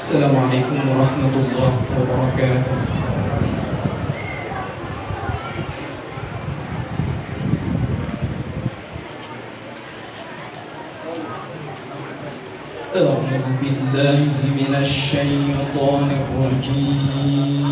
Assalamualaikum warahmatullahi wabarakatuh. أعوذ بالله من الشيطان الرجيم.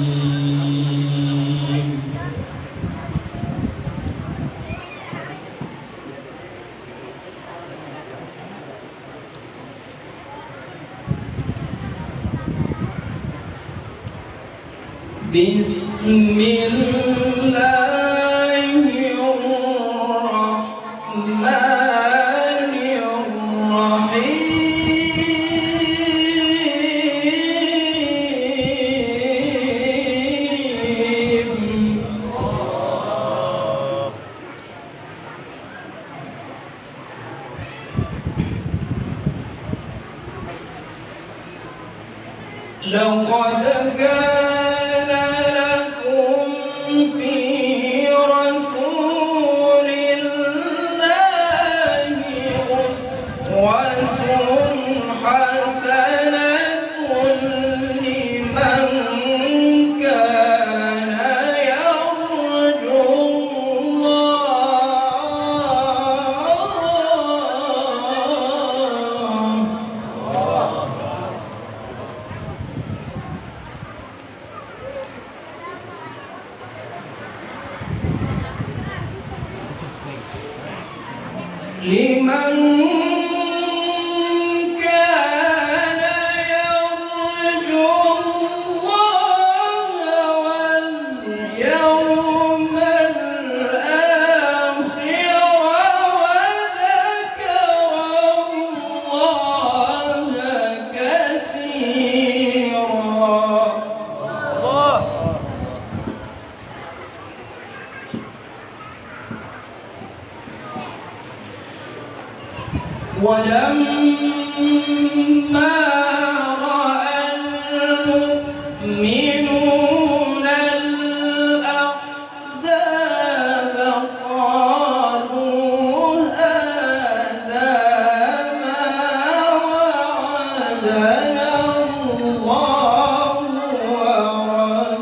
بسم الله الرحمن الرحيم. لقد كان لكم في رسول الله أسوة حسنة لمن كان يرجو لمن كان يرجو الله واليوم الآخر وذكر الله كثيرا. ولما رأى المؤمنون الأحزاب قالوا هذا ما وعدنا الله ورسوله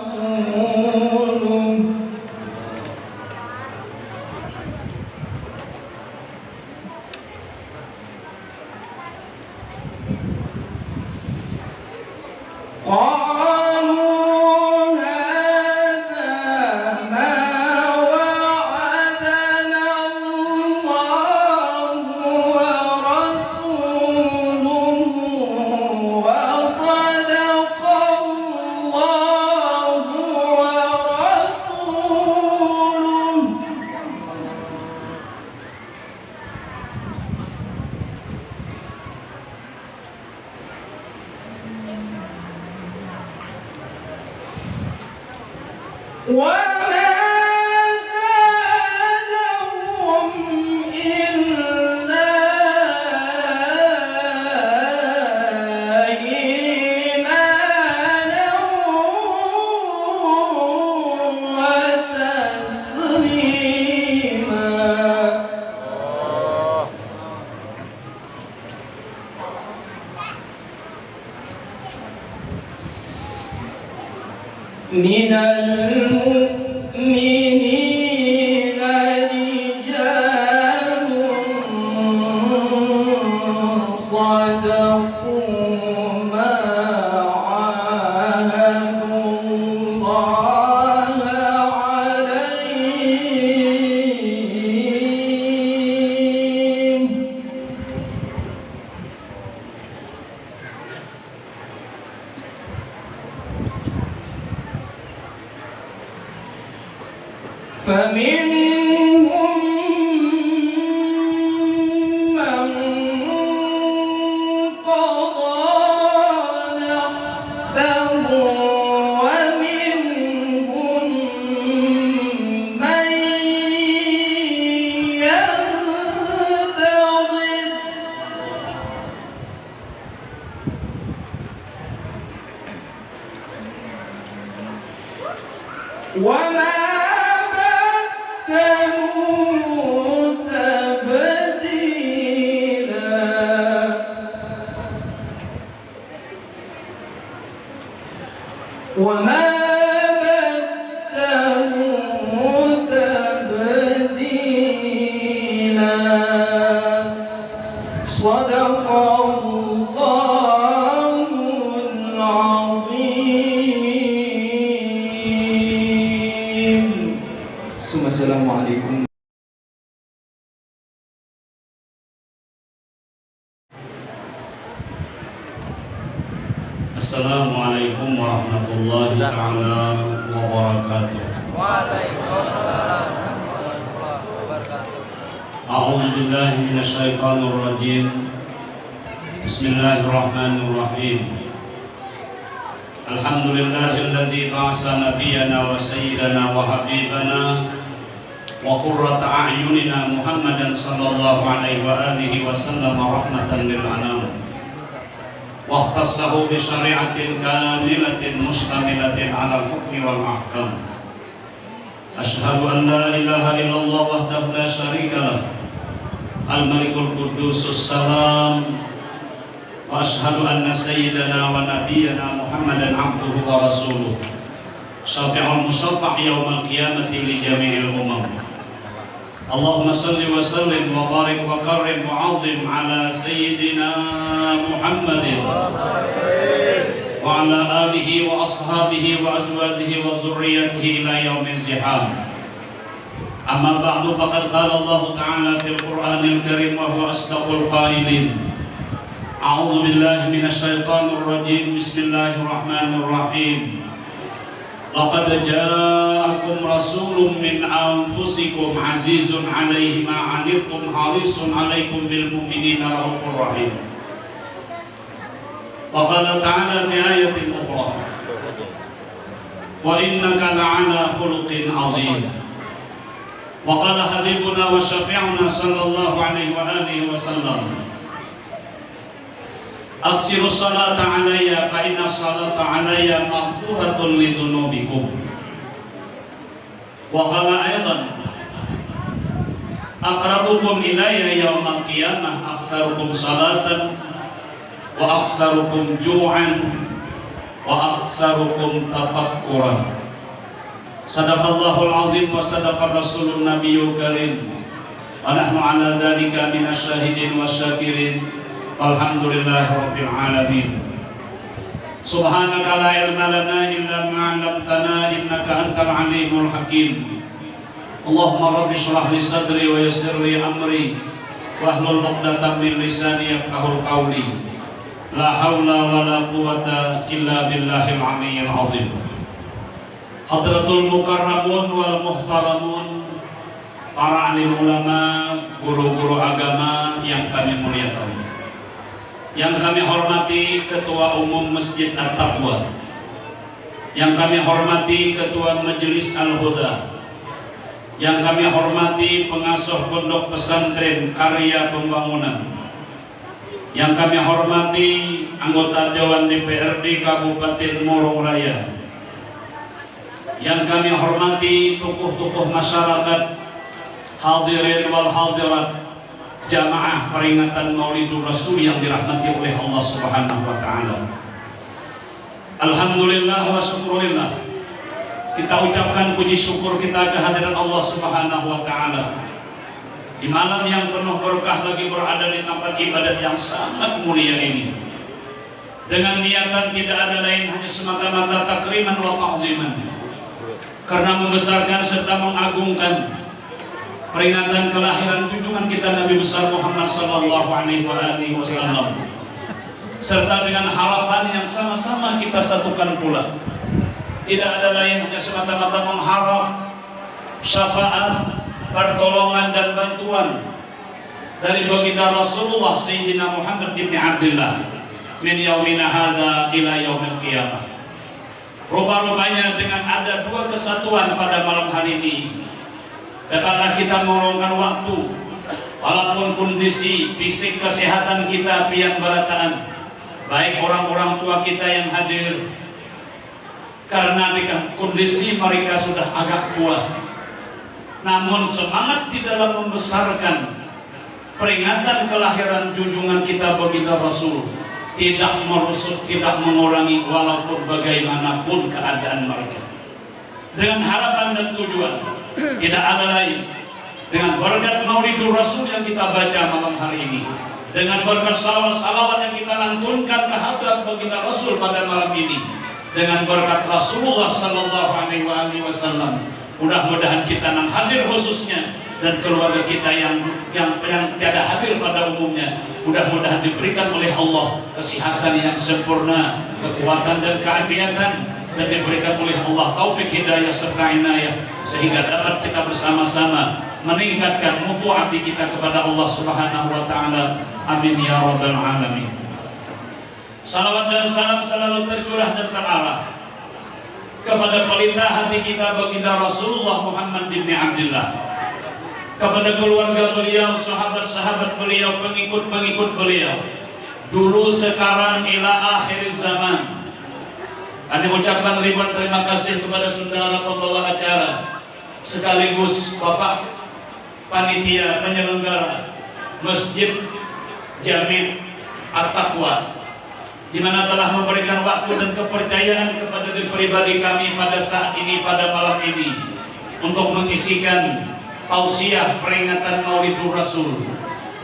قالوا هذا ما وعدنا الله ورسوله وصدق الله ورسوله. وما زادهم إلا إيمانا وتسليما. من المؤمنين رجال صدقوا ما عاهدوا الله عليه. Assalamualaikum warahmatullahi taala wabarakatuh. Waalaikumsalam warahmatullahi wabarakatuh. A'udzu billahi minasyaitonir rajim. Bismillahirrahmanirrahim. Alhamdulillahilladzi ba'atsa nabiyyana wa sayyidana wa habibana wa qurrata a'yunina Muhammadan sallallahu alaihi wa alihi wa sallam rahmatan lil anam. Wa ikhtassahu bi syari'atin kamilatin mustamilatin 'ala al-hukmi wal ahkam. Asyhadu an la ilaha illallah wahdahu la syarika lah. Al-Malikul Quddusus Salam. Wa asyhadu anna sayyidana wa nabiyyana Muhammadan 'abduhu wa rasuluh. Syafi'ul musyaffa' yaumal qiyamati li jami'il umam. Allahumma salli wa sallim wa barik wa karrim wa 'azim ala sayyidina Muhammadin wa ala alihi wa ashabihi wa azwajihi wa dzurriyyatihi ila yaumil ziham. Amma ba'du, faqad qala Allah ta'ala fil Qur'anil Karim wa huwa asdaqul qailin. A'udzu billahi minasy syaithanir rajim. Bismillahirrahmanirrahim. Laqad ja'akum rasulun min anfusikum azizun 'alaihi ma 'anittum harisun 'alaikum bil mu'minina raufur rahim. Wa qala ta'ala fi ayatin ukhra. Wa innaka la'ala khuluqin 'azim. Wa qala habibuna wa syafi'una sallallahu alaihi wa alihi wasallam. Aksiru salata alayya fa inna salata alayya maghfuratun li dhunubikum. Wa qala aidan aqrabukum ilayya yawmal qiyamah aksarukum salatan wa aksarukum ju'an wa aksarukum tafakkuran. Sadaqallahul azim wa sadaqa rasulun nabiyyul karim. Wa nahnu ala dhalika minasyahidin wasyakirin. Alhamdulillahi rabbil alamin. Subhanaka la ilma lana illa ma 'allamtana innaka antal alimul hakim. Allahumma rabbi shrah li sadri wa yassir li amri wahlul 'uqdatam min lisani yafqahul qawli. La haula wa la quwwata illa billahil 'aliyyil 'azim. Hadratul mukarramun wal muhtaramun, para alim ulama, guru-guru agama yang kami muliakan, yang kami hormati Ketua Umum Masjid At-Taqwa, yang kami hormati Ketua Majelis Al-Huda, yang kami hormati pengasuh Pondok Pesantren Karya Pembangunan, yang kami hormati anggota Dewan DPRD Kabupaten Morong Raya, yang kami hormati tokoh-tokoh masyarakat, hadirin wal hadirat, jamaah peringatan Maulidur Rasul yang dirahmati oleh Allah Subhanahu wa taala. Alhamdulillah wa syukurillah. Kita ucapkan puji syukur kita kehadiran Allah Subhanahu wa taala. Di malam yang penuh berkah lagi berada di tempat ibadat yang sangat mulia ini. Dengan niatan tidak ada lain hanya semata-mata takriman wa ta'ziman. Karena membesarkan serta mengagungkan peringatan kelahiran junjungan kita Nabi besar Muhammad sallallahu alaihi wasallam, serta dengan harapan yang sama-sama kita satukan pula. Tidak ada lain hanya semata-mata mengharap syafaat, pertolongan dan bantuan dari baginda Rasulullah Sayyidina Muhammad bin Abdullah min yaumina hadza ila yaumil qiyamah. Rupa-rupanya dengan ada dua kesatuan pada malam hari ini, dapatlah kita meluangkan waktu, walaupun kondisi fisik kesehatan kita pian berataan, baik orang-orang tua kita yang hadir, karena dengan kondisi mereka sudah agak tua, namun semangat di dalam membesarkan peringatan kelahiran junjungan kita baginda Rasul tidak merusuk, tidak mengurangi walaupun bagaimanapun keadaan mereka. Dengan harapan dan tujuan tidak ada lain, dengan berkat Maulidur Rasul yang kita baca malam hari ini, dengan berkat salawat yang kita lantunkan ke hadrat baginda Rasul pada malam ini, dengan berkat Rasulullah sallallahu alaihi wasallam, mudah-mudahan kita yang hadir khususnya dan keluarga kita yang tiada hadir pada umumnya. Mudah-mudahan diberikan oleh Allah kesehatan yang sempurna, kekuatan dan keafiatan, dan diberikan oleh Allah taufik hidayah serta inayah, sehingga dapat kita bersama-sama meningkatkan mutu abdi kita kepada Allah Subhanahu wa taala. Amin ya rabbal alamin. Salawat dan salam selalu tercurah dan terarah kepada pelita hati kita baginda Rasulullah Muhammad bin Abdullah, kepada keluarga beliau, sahabat-sahabat beliau, pengikut-pengikut beliau, dulu, sekarang, ila akhir zaman. Kami ucapkan ribuan terima kasih kepada saudara pembawa acara, sekaligus Bapak Panitia Penyelenggara Masjid Jami' At-Taqwa, di mana telah memberikan waktu dan kepercayaan kepada diri pribadi kami pada saat ini, pada malam ini, untuk mengisikan tausiah peringatan Maulidur Rasul.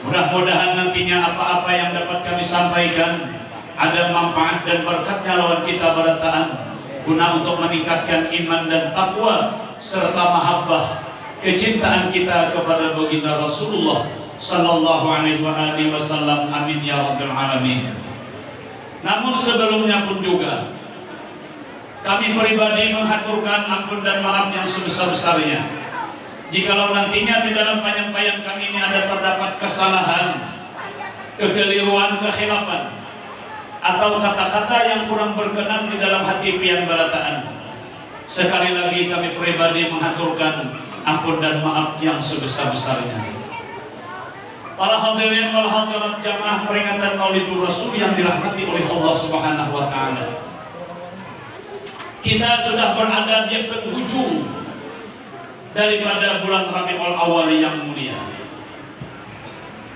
Mudah-mudahan nantinya apa-apa yang dapat kami sampaikan ada manfaat dan berkatnya lawan kita berataan, guna untuk meningkatkan iman dan takwa serta mahabbah kecintaan kita kepada baginda Rasulullah sallallahu alaihi wasallam. Amin ya rabbal alamin. Namun sebelumnya pun juga kami pribadi menghaturkan ampun dan maaf yang sebesar-besarnya jikalau nantinya di dalam penyampaian kami ini ada terdapat kesalahan, kekeliruan, kekhilafan, atau kata-kata yang kurang berkenan di dalam hati pian balataan. Sekali lagi kami pribadi menghaturkan ampun dan maaf yang sebesar-besarnya. Para hadirin wal hadirat jamaah peringatan Maulidur Rasul yang dirahmati oleh Allah Subhanahu wa taala. Kita sudah berada di penghujung daripada bulan Rabiul Awal yang mulia,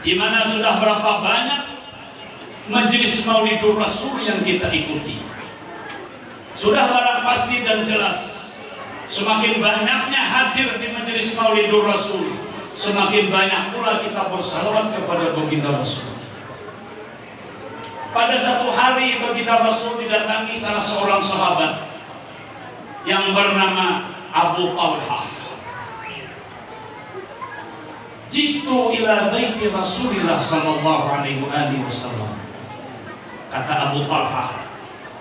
di mana sudah berapa banyak majelis Maulidur Rasul yang kita ikuti. Sudah barang pasti dan jelas, semakin banyaknya hadir di majelis Maulidur Rasul, semakin banyak pula kita bersalawat kepada baginda Rasul. Pada satu hari baginda Rasul didatangi salah seorang sahabat yang bernama Abu Talhah. Jitu ila baiti Rasulillah sallallahu alaihi wasallam. Kata Abu Talhah,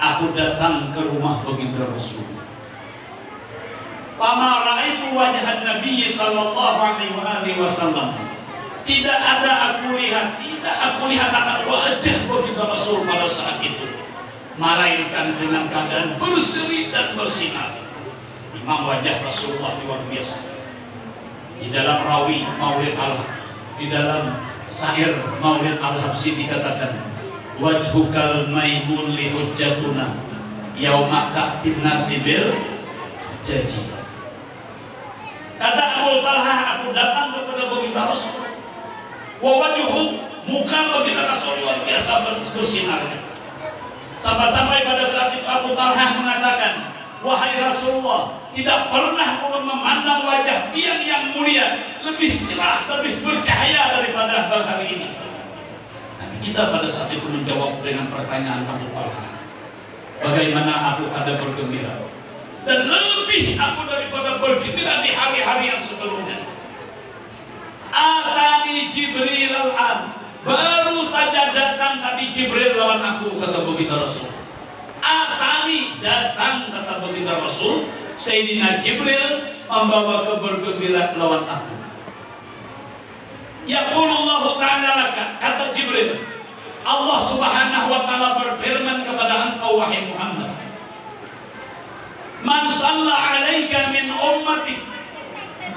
aku datang ke rumah baginda Rasul. Fama ra'aitu wajhan Nabi sallallahu alaihi wasallam. Tidak aku lihat akan wajah baginda Rasul pada saat itu, melainkan dengan keadaan berseri dan bersinar. Imam wajah Rasulullah luar biasa. Di dalam rawi Maulid di dalam syair Maulid Al-Habsyi dikatakan, wajhukal maimun li hujjatuna yauma ta'tin nasibil jaji. Kata Abu Talhah, aku datang kepada baginda Rasul. Wa wajhu, muka baginda Rasul luar biasa bersinar. Sampai pada saat itu Abu Talhah mengatakan, wahai Rasulullah, tidak pernah aku memandang wajah pian yang mulia lebih cerah, lebih bercahaya daripada hari ini. Tapi kita pada saat itu menjawab dengan pertanyaan Abu Talhah, bagaimana aku ada bergembira? Dan lebih aku daripada bergembira di hari-hari yang sebelumnya. Atani Jibril al-an, baru saja datang tadi Jibril lawan aku, kata baginda Rasul. Atani, datang kata baginda Rasul, Sayyidina Jibril membawa kabar gembira lawan aku. Yaqulullahu ta'ala laka, kata Jibril, Allah Subhanahu wa ta'ala berfirman kepada engkau wahai Muhammad, man shalla 'alaika min ummati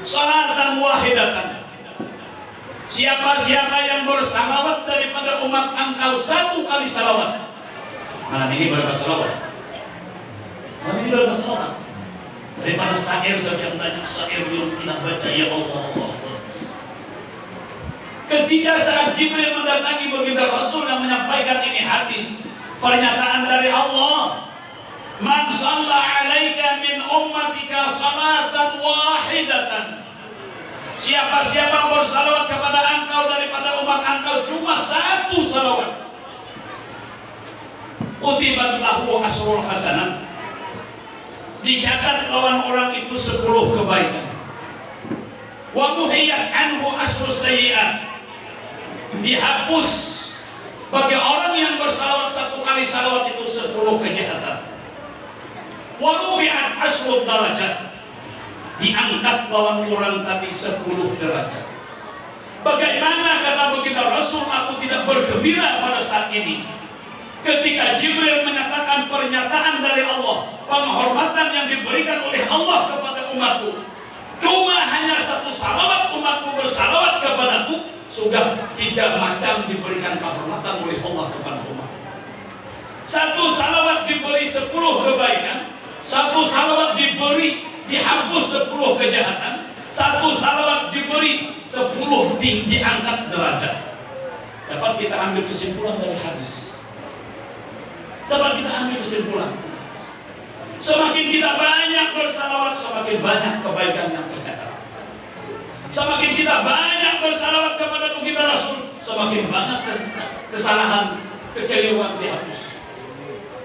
salatan wahidatan. Siapa-siapa yang bersalawat daripada umat engkau satu kali salawat. Malam ini berapa salawat? Malam ini berapa salawat? Daripada syair, sekian banyak syair belum kita baca, ya Allah. Ketika saat Jibril mendatangi baginda Rasul yang menyampaikan ini hadis, pernyataan dari Allah, man shalla 'alaika min ummatika salatan wahidatan. Siapa-siapa bersalawat kepada engkau daripada umat engkau cuma satu salawat, kutibat lahu asrul hasanat, dicatat lawan orang itu 10 kebaikan. wa muhiyat anhu asru sayyi'at, dihapus bagi orang yang bersalawat 1 kali salawat itu 10 kejahatan. Wa rufi'at asru darajat, diangkat lawan orang tadi 10 derajat. Bagaimana kata baginda Rasul, aku tidak bergembira pada saat ini ketika Jibril menyatakan pernyataan dari Allah, penghormatan yang diberikan oleh Allah kepada umatku, cuma hanya 1 salawat umatku bersalawat kepadaku, sudah 3 macam diberikan kehormatan oleh Allah kepada umat. 1 salawat diberi 10 kebaikan, 1 salawat diberi dihapus 10 kejahatan, 1 salawat diberi 10 tinggi angkat derajat. Dapat kita ambil kesimpulan dari hadis. Dapat kita ambil kesimpulan. Semakin kita banyak bersalawat, semakin banyak kebaikan yang tercatat. Semakin kita banyak bersalawat kepada baginda Rasul, semakin banyak kesalahan, kekeliruan dihapus.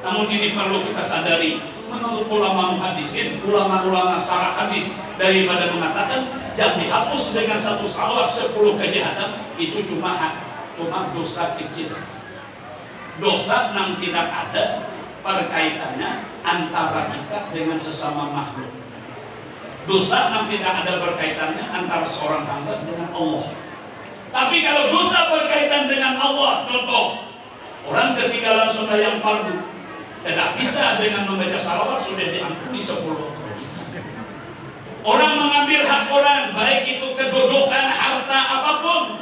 Namun ini perlu kita sadari, menurut ulama muhadisin, ulama-ulama syarah hadis, daripada mengatakan yang dihapus dengan 1 salawat 10 kejahatan itu cuma dosa kecil. Dosa yang tidak ada perkaitannya antara kita dengan sesama makhluk. Dosa yang tidak ada berkaitannya antara seorang hamba dengan Allah. Tapi kalau dosa berkaitan dengan Allah, contoh, orang ketinggalan sunnah yang fardu, tidak bisa dengan membaca salawat sudah diampuni 10 bisa. Orang mengambil hak orang, baik itu kedudukan, harta, apapun,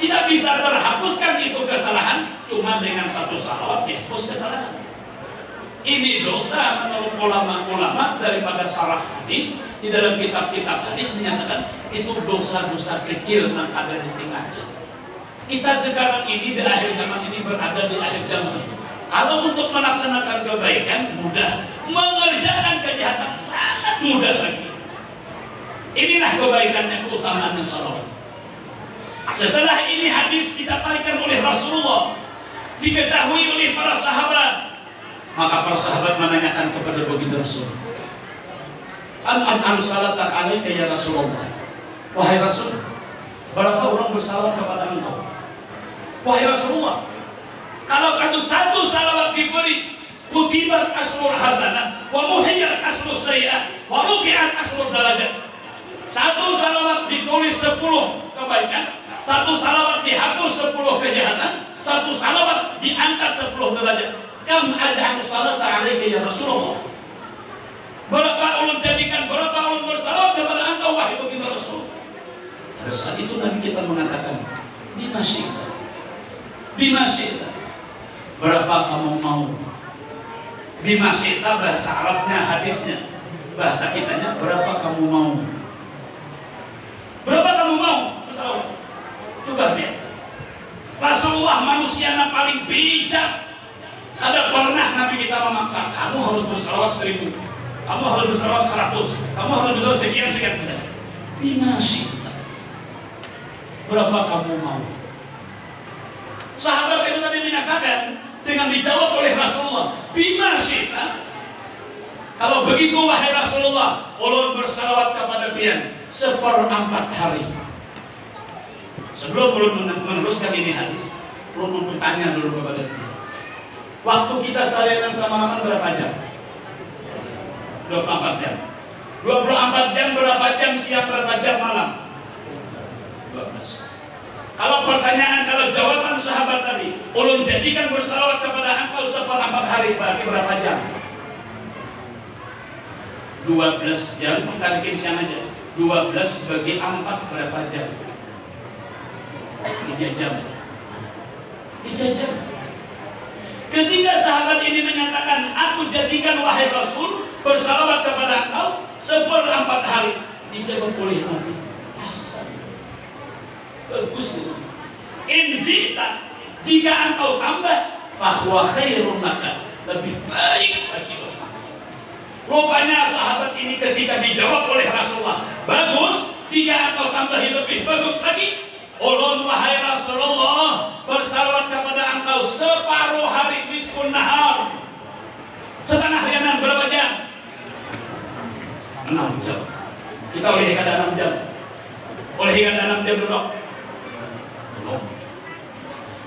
tidak bisa terhapuskan itu kesalahan cuma dengan 1 salawat dihapus kesalahan. Ini dosa menurut ulama-ulama daripada syarah hadis. Di dalam kitab-kitab hadis menyatakan itu dosa-dosa kecil yang ada di sengaja. Kita sekarang ini di akhir zaman ini berada di akhir zaman. Kalau untuk melaksanakan kebaikan mudah, mengerjakan kejahatan sangat mudah lagi. Inilah kebaikannya, keutamaannya salawat. Setelah ini hadis disampaikan oleh Rasulullah, diketahui oleh para sahabat, maka para sahabat menanyakan kepada baginda Rasul, An salataka alaika ya Rasulullah. Wahai Rasul, berapa orang bersalawat kepada engkau? Wahai Rasulullah, kalau kamu 1 salawat diberi kutibat asrul hasanah wa muhiyat asrul sayyi'at wa rufi'at asrul darajat. 1 salawat ditulis 10 kebaikan, 1 salawat dihapus 10 kejahatan, 1 salawat diangkat 10 derajat. Kam aj'alu salata 'alaika ya Rasulullah. Berapa ulun jadikan, berapa ulun bersalawat kepada engkau wahai baginda Rasul. Pada saat itu Nabi kita mengatakan, bima syi'ta. Berapa kamu mau? Bima syi'ta bahasa Arabnya, hadisnya. Bahasa kitanya, berapa kamu mau? Berapa kamu mau bersalawat? Coba lihat. Rasulullah manusia yang paling bijak. Ada pernah Nabi kita memaksa, kamu harus bersalawat 1000, kamu harus bersalawat 100, kamu harus bersalawat sekian-sekian. Tidak. Bima syi'ta. Berapa kamu mau? Sahabat itu tadi menyatakan dengan dijawab oleh Rasulullah, bima syi'ta. Kalau begitu wahai Rasulullah, ulun bersalawat kepada kalian 1/4 hari. Sebelum ulun meneruskan ini hadis, ulun bertanya dulu kepada dia, waktu kita seharian sama berapa jam? 24 jam. 24 jam berapa jam siang, berapa jam malam? 12. Kalau pertanyaan, kalau jawaban sahabat tadi, ulun jadikan bersalawat kepada engkau 1/4 hari, berarti berapa jam? 12 jam, kita bikin siang aja. 12 bagi 4 berapa jam? 3 jam. 3 jam. Ketika sahabat ini menyatakan, aku jadikan wahai Rasul bersalawat kepada engkau 1/4 hari, dijawab oleh Nabi, asal bagus itu. Inzita, jika engkau tambah, fahuwa khairun laka, lebih baik bagi engkau. Rupanya sahabat ini ketika dijawab oleh Rasulullah, bagus, jika engkau tambahi lebih bagus lagi. Ulun wahai Rasulullah bersalawat kepada engkau separuh hari, nisfun nahar, setengah harian. Berapa jam? 6 jam. Kita oleh kada 6 jam. Oleh kadang dia belum.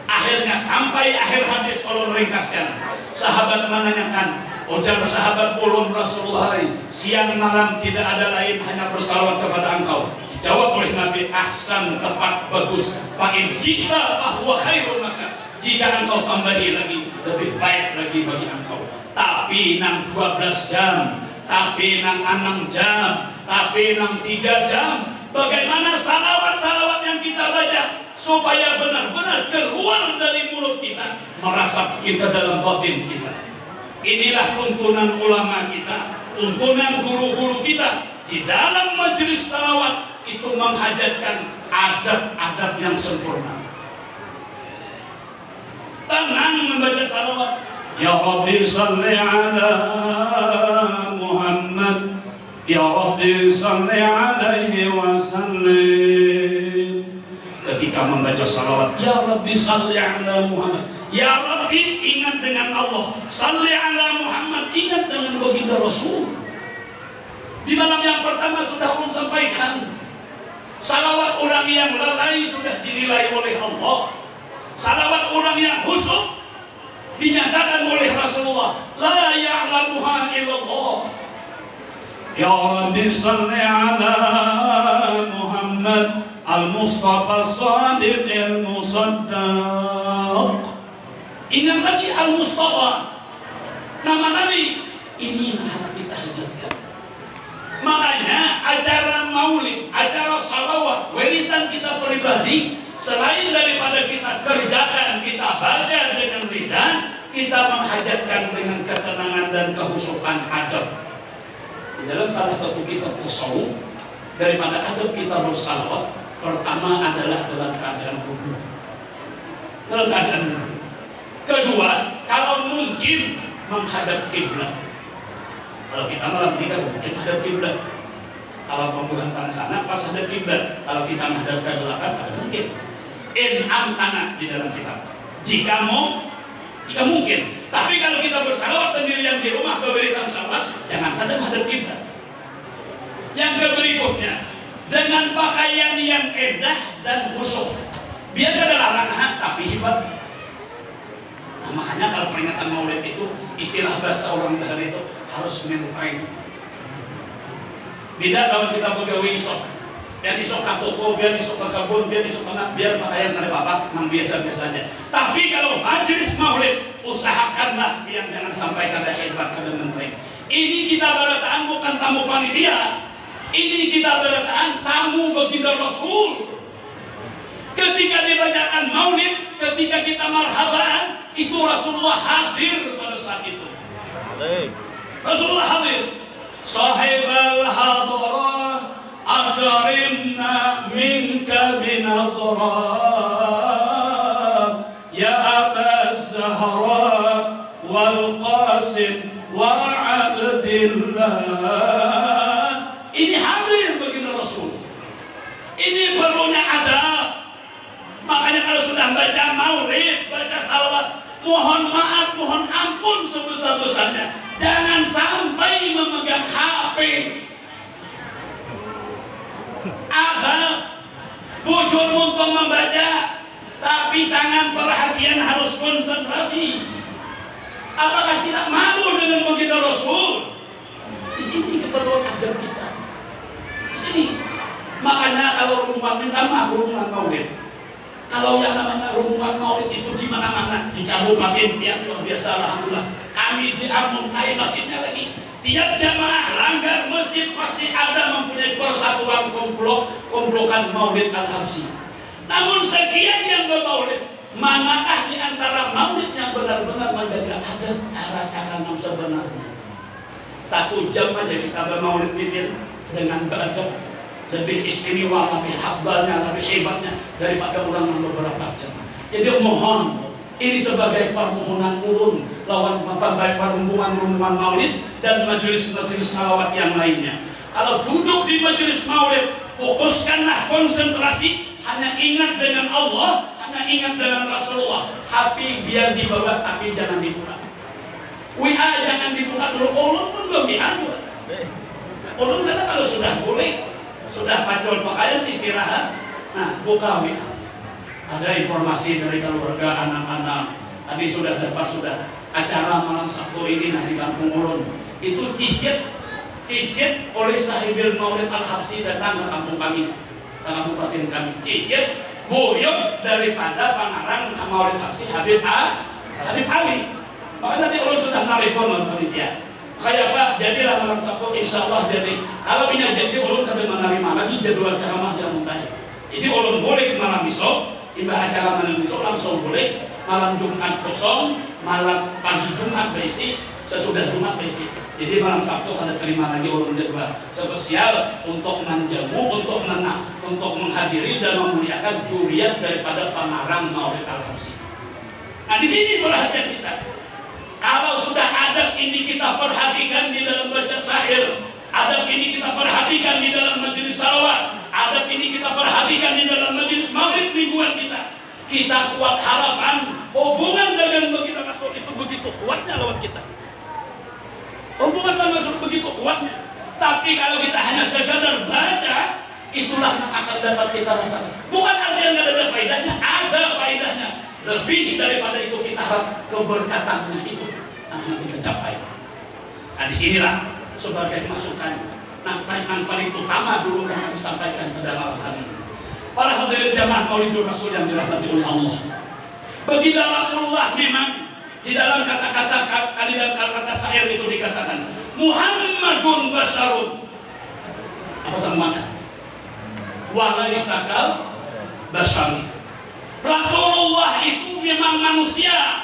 Akhirnya sampai akhir hadis kalau meringkaskan, sahabat menanyakan, ujar sahabat ulun Rasulullah, siang malam tidak ada lain hanya bersalawat kepada engkau. Dijawab oleh Nabi, ahsan, tepat, bagus. Fa'in sita bahwa khairul maka. Jika engkau kembali lagi, lebih baik lagi bagi engkau. Tapi nang 12 jam, tapi nang 6 jam, tapi nang 3 jam. Bagaimana salawat-salawat yang kita baca supaya benar-benar keluar dari mulut kita, merasap kita dalam batin kita. Inilah tuntunan ulama kita, tuntunan guru-guru kita di dalam majelis salawat itu menghajatkan adab-adab yang sempurna. Tenang membaca salawat. Ya Rabbi salli ala Muhammad, Ya Rabbi salli alaihi wa sallim. Ketika membaca salawat, Ya Rabbi salli ala Muhammad, Ya Rabbi ingat dengan Allah, salli ala Muhammad, ingat dengan baginda Rasul. Di malam yang pertama sudah pun sampaikan, salawat orang yang lalai sudah dinilai oleh Allah. Salawat orang yang khusyuk dinyatakan oleh Rasulullah, la ya'lamuha illallah. Ya Rabbi salli ala Muhammad al-Mustafa as-Sadiq al-Musaddaq. Ingat lagi al-Mustafa, nama Nabi. Ini yang kita hajatkan. Makanya acara maulid, acara salawat, wiridan kita pribadi, selain daripada kita kerjakan, kita baca dengan lidah, kita menghajatkan dengan ketenangan dan kehusukan adab. Di dalam salah satu kitab tasawuf, daripada adab kita bersalawat, pertama adalah dalam keadaan wudhu. Dalam keadaan wudhu. Kedua, kalau mungkin menghadap kiblat. Kalau kita malam ini kan mungkin menghadap kiblat. Kalau pembukaan pansana pas hadap kiblat. Kalau kita menghadap ke belakang, ada mungkin. In amkana di dalam kitab. Jika mungkin. Tapi kalau kita bersalawat sendirian di rumah berikan salawat, jangan ada menghadap kiblat. Yang berikutnya, dengan pakaian yang indah dan khusyuk. Biar ada larangan tapi hebat. Nah, makanya kalau peringatan Maulid itu istilah bahasa orang Bahar itu harus menempel. Beda kalau kita pegawai isok. Biar isok ke toko, biar isok ke kebun, biar isok ke biar pakaian kada apa-apa, memang biasa-biasanya. Tapi kalau majelis Maulid, usahakanlah biar jangan sampai kada hebat, kada menteri. Ini kita barataan bukan tamu panitia. Ini kita barataan tamu baginda Rasul. Ketika dibacakan Maulid, ketika kita marhaban, itu Rasulullah hadir pada saat itu. Rasulullah hadir. Sahibal hadarah akrimna minka binazrah ya Aba Zahra wal Qasim wa Abdillah. Ini hadir baginda Rasul. Ini perlunya adab. Makanya kalau sudah baca maulid, baca salawat, mohon maaf, mohon ampun sebesar-besarnya. Jangan sampai memegang HP. Adab. Bujur untuk membaca, tapi tangan perhatian harus konsentrasi. Apakah tidak malu dengan baginda Rasul? Di sini keperluan adab kita. Di sini. Makanya kalau rumah minta maaf rumah maulid. Kalau yang namanya rumah maulid itu di mana-mana, di kabupaten yang luar biasa, alhamdulillah. Kami di Ambon Tai masjidnya lagi. Tiap jamaah langgar masjid pasti ada mempunyai persatuan komplokan maulid al-habsi. Namun sekian yang bermaulid, manakah di antara maulid yang benar-benar menjaga adab cara-cara yang sebenarnya? 1 jam aja kita bermaulid dengan beradab. Lebih istimewa, lebih habbalnya, lebih hebatnya daripada orang yang beberapa jam. Jadi mohon, ini sebagai permohonan urun lawan baik perhubungan maulid dan majelis-majelis salawat yang lainnya. Kalau duduk di majelis maulid, fokuskanlah konsentrasi, hanya ingat dengan Allah, hanya ingat dengan Rasulullah. HP biar dibawa, tapi jangan dibuka. WA jangan dibuka dulu. Ulun pun belum diadu. Ulun karena kalau sudah boleh sudah pacul pakaian istirahat. Nah, buka WA. Ada informasi dari keluarga anak-anak. Tadi sudah dapat acara malam Sabtu ini di Kampung Ulun. Itu cicit oleh Sahibil Maulid Al-Habsyi datang ke kampung kami, ke kabupaten kami. Cicit buyut daripada pengarang Maulid Habsyi Habib Ali. Maka nanti ulun sudah nelfon panitia. Kayak Pak, jadilah malam Sabtu insya Allah jadi. Kalau ini jadi ulun kada menerima lagi jadwal ceramah yang mutakhir. Jadi ulun boleh malam besok, ibadah acara malam besok langsung boleh. Malam Jumat kosong, malam pagi Jumat berisi, sesudah Jumat berisi. Jadi malam Sabtu kada terima lagi ulun jadwal spesial untuk menjamu, untuk menghadiri dan memuliakan juriat daripada pengarang Maulid Al-Habsyi. Nah di sini perhatian kita. Kalau sudah adab ini kita perhatikan di dalam baca syair, adab ini kita perhatikan di dalam majelis salawat, adab ini kita perhatikan di dalam majelis maulid mingguan kita kuat harapan hubungan dengan baginda Rasul itu begitu kuatnya lawan kita. Hubungan dengan Rasul begitu kuatnya. Tapi kalau kita hanya sekadar baca, itulah yang akan dapat kita rasakan. Bukan artinya nggak ada faedahnya, ada faedahnya. Lebih daripada itu kita harap keberkatannya itu akan kita capai. Nah disinilah sebagai masukan yang paling utama dulu yang kami sampaikan pada malam hari ini. Para hadirin jamaah Maulidul Rasul yang dirahmati oleh Allah. Baginda Rasulullah memang di dalam kata-kata syair itu dikatakan Muhammadun Basharun. Apa sama? Walaisakal Bashari. Rasulullah itu memang manusia.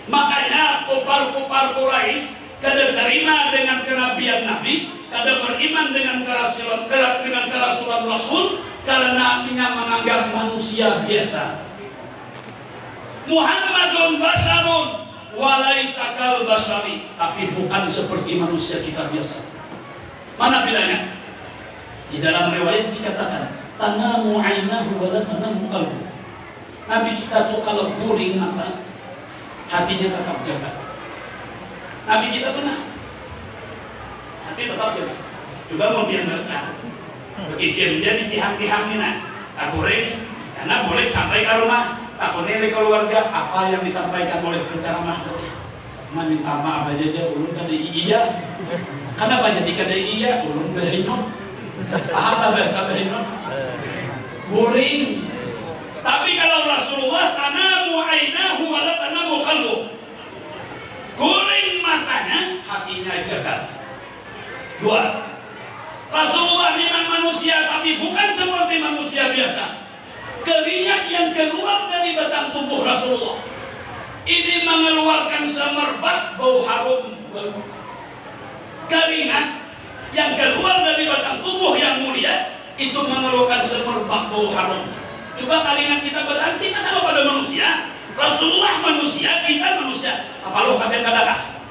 Makanya kupar-kupar Quraisy kada terima dengan kenabian Nabi, kada beriman dengan kerasulan Rasul karena menganggap manusia biasa. Muhammadun Basharun walaisakal Bashari, tapi bukan seperti manusia kita biasa. Mana bedanya? Di dalam riwayat dikatakan tanamu ainahu wa la tanamu qalbu. Nabi kita tuh kalau guring mata, hatinya tetap jaga. Nabi kita benar, hati tetap jaga. Coba mau biar mereka begitu dia di tihang-tihang ini, tak guring, karena boleh sampai ke rumah, tak boleh ke keluarga. Apa yang disampaikan oleh penceramah tadi? Nah minta maaf aja ulun kada iya, karena banyak dikada iya, ulun behinon. Paham lah bahasa behinon? Guring. Tapi kalau Rasulullah tanamu ainahu wala tanamu qalbu. Guring matanya, hatinya jaga. Dua. Rasulullah memang manusia tapi bukan seperti manusia biasa. Keringat yang keluar dari batang tubuh Rasulullah ini mengeluarkan semerbak bau harum. Keringat yang keluar dari batang tubuh yang mulia itu mengeluarkan semerbak bau harum. Coba kalian kita berarti kita sama pada manusia. Rasulullah manusia, kita manusia. Apa lo kalian kadang?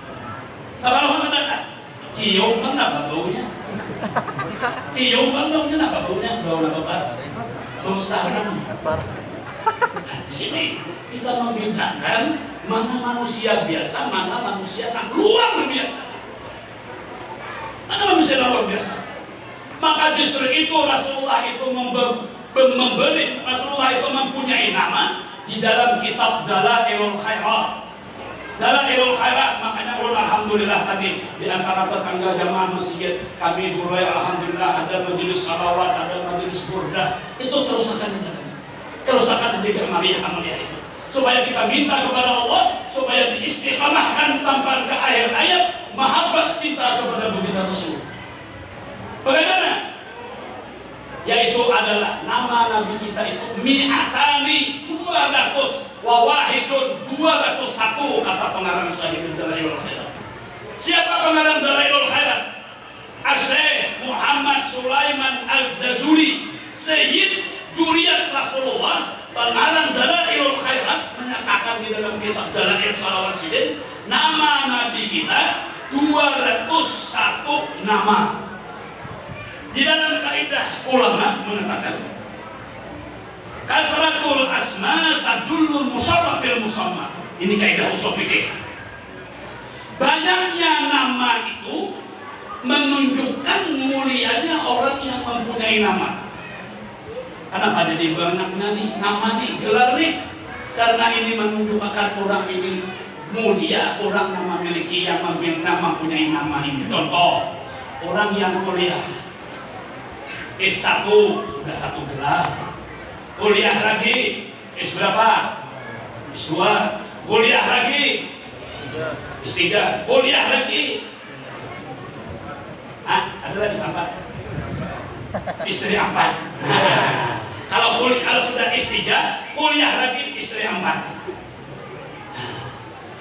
Apa lo kadang? Cium kan apa baunya? Cium kan baunya apa baunya? Bau apa? Bau sarang. Sini kita membedakan mana manusia biasa, mana manusia yang luar biasa. Mana manusia luar biasa? Maka justru itu Rasulullah itu memberi, Rasulullah itu mempunyai nama di dalam kitab Dalailul Khairat. Dalailul Khairat, makanya ulun alhamdulillah tadi di antara tetangga jamaah masjid kami dulu alhamdulillah ada majelis salawat, ada majelis burdah, itu terus akan jadi amaliyah itu. Supaya kita minta kepada Allah supaya diistiqamahkan sampai ke akhir hayat mahabbah cinta kepada baginda Rasul. Bagaimana? Yaitu adalah nama Nabi kita itu mi'atani 200 wa wahidun 201 kata pengarang Sahih Dalailul Khairat. Siapa pengarang Dalailul Khairat? Syekh Muhammad Sulaiman Al-Zazuli, Sayyid Juriyat Rasulullah, pengarang Dalailul Khairat, menyatakan di dalam kitab Dalail Salawat Sidin nama Nabi kita 201 nama. Di dalam kaidah ulama mengatakan kasratul asma tadullul musarrafil musamma. Ini kaidah usul fikih. Banyaknya nama itu menunjukkan mulianya orang yang mempunyai nama. Kenapa jadi banyaknya nih nama nih, gelar nih? Karena ini menunjukkan orang ini mulia, orang yang memiliki yang mempunyai nama ini. Contoh, orang yang kuliah S1 sudah 1 gelar, kuliah lagi S berapa? S2, kuliah lagi S3, kuliah lagi. Ada lagi sampai istri 4. Kalau sudah S3, kuliah lagi istri 4.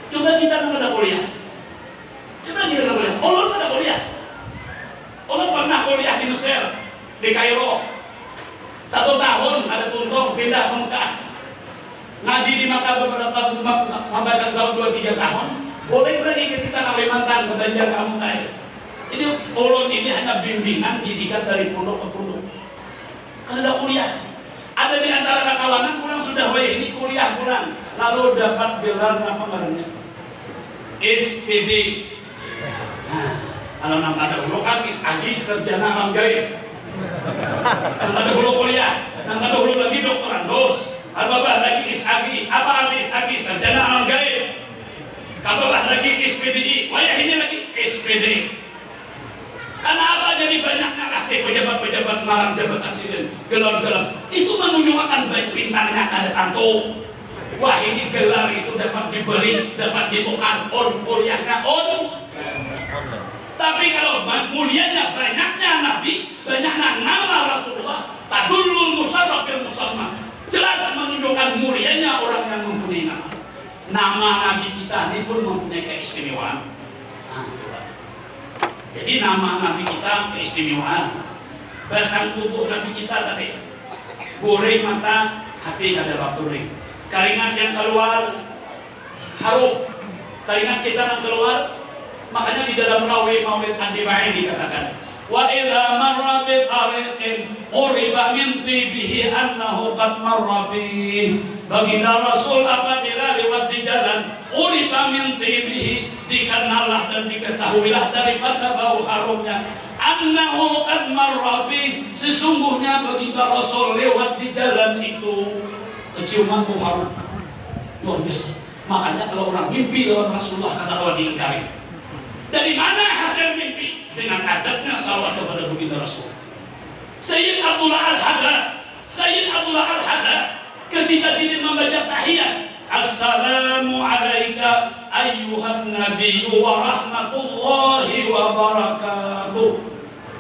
Coba kita nggak ada kuliah. Ulun nggak ada kuliah. Ulun pernah kuliah di Mesir, di Kairo. 1 tahun ada tuntung pindah ke Mekah. Ngaji di Mekah beberapa sampai ke 2-3 tahun. Boleh lagi kita ke Kalimantan, ke Banjar Kamuntai. Ini ulun ini hanya bimbingan didikan dari pondok ke pondok. Kan ada kuliah. Ada di antara kawanan pulang sudah ini kuliah pulang, lalu dapat gelar apa namanya? SPD. Nah, kalau nampak dulu kan SAG, sarjana alam gaib. Nampak dulu kuliah, nampak dulu lagi doktorandos. Kalau lagi SAG, apa arti SAG? Sarjana alam gaib. Kalau lagi SPDI, wah ini lagi SPD. Karena apa jadi banyaknya lah pejabat-pejabat malam jabatan sini gelar-gelar itu menunjukkan baik pintarnya ada tanto. Wah ini gelar itu dapat dibeli, dapat ditukar on kuliahnya on. Tapi kalau mulianya banyaknya Nabi, banyaknya nama Rasulullah, tadullul musarraf bil musamma, jelas menunjukkan mulianya orang yang mempunyai nama. Nama Nabi kita ini pun mempunyai keistimewaan. Jadi nama Nabi kita keistimewaan. Batang tubuh Nabi kita tadi goreng mata, hati ada bakturing. Keringat yang keluar harum, keringat kita yang keluar. Makanya di dalam rawi Maulid Antiba'i dikatakan, wa idza marra bi tariqin uriba min tibihi annahu qad marra bihi. Baginda Rasul apabila lewat di jalan uriba min tibihi, dikenallah dan diketahuilah daripada bau harumnya, annahu qad marra bihi, sesungguhnya baginda Rasul lewat di jalan itu keciuman bau harum. Luar biasa. Makanya kalau orang mimpi lawan Rasulullah kata Allah diingkari. Dari mana hasil mimpi? Dengan adabnya salawat kepada baginda Rasul. Sayyid Abdullah Al-Haddad ketika sini membaca tahiyat, assalamu alaika ayyuhan nabiyyu wa rahmatullahi wa barakatuh.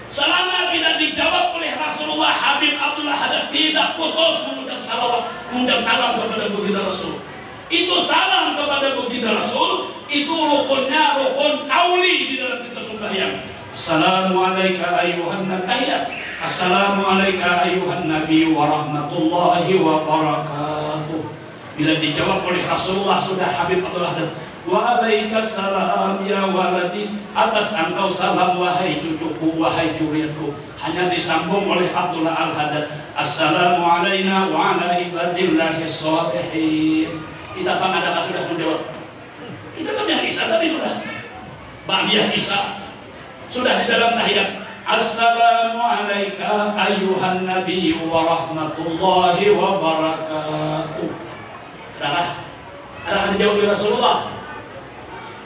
Selama tidak dijawab oleh Rasulullah, Habib Abdullah Haddad tidak putus mengucap salawat, mengucap salam kepada baginda Rasul. Itu salam kepada baginda Rasul, itu rukunnya rukun kauli di dalam kita sembahyang. Assalamualaikum ayuhan nabiyya, assalamualaikum ayuhan nabi wa rahmatullahi wa barakatuh. Bila dijawab oleh Rasulullah sudah Habib Abdullah Haddad, wa alaikassalam ya waladi, atas engkau salam wahai cucuku, wahai curiatku. Hanya disambung oleh Abdullah Al-Haddad, assalamu alaina wa ala ibadillahi sholihin. Kita adakah sudah menjawab? Kita sudah Isa tadi sudah. Ba'diyah Isa sudah di dalam tahiyat. Assalamu alayka ayyuhan nabiyyu wa rahmatullahi wa barakatuh. Adakah dijawab oleh Rasulullah?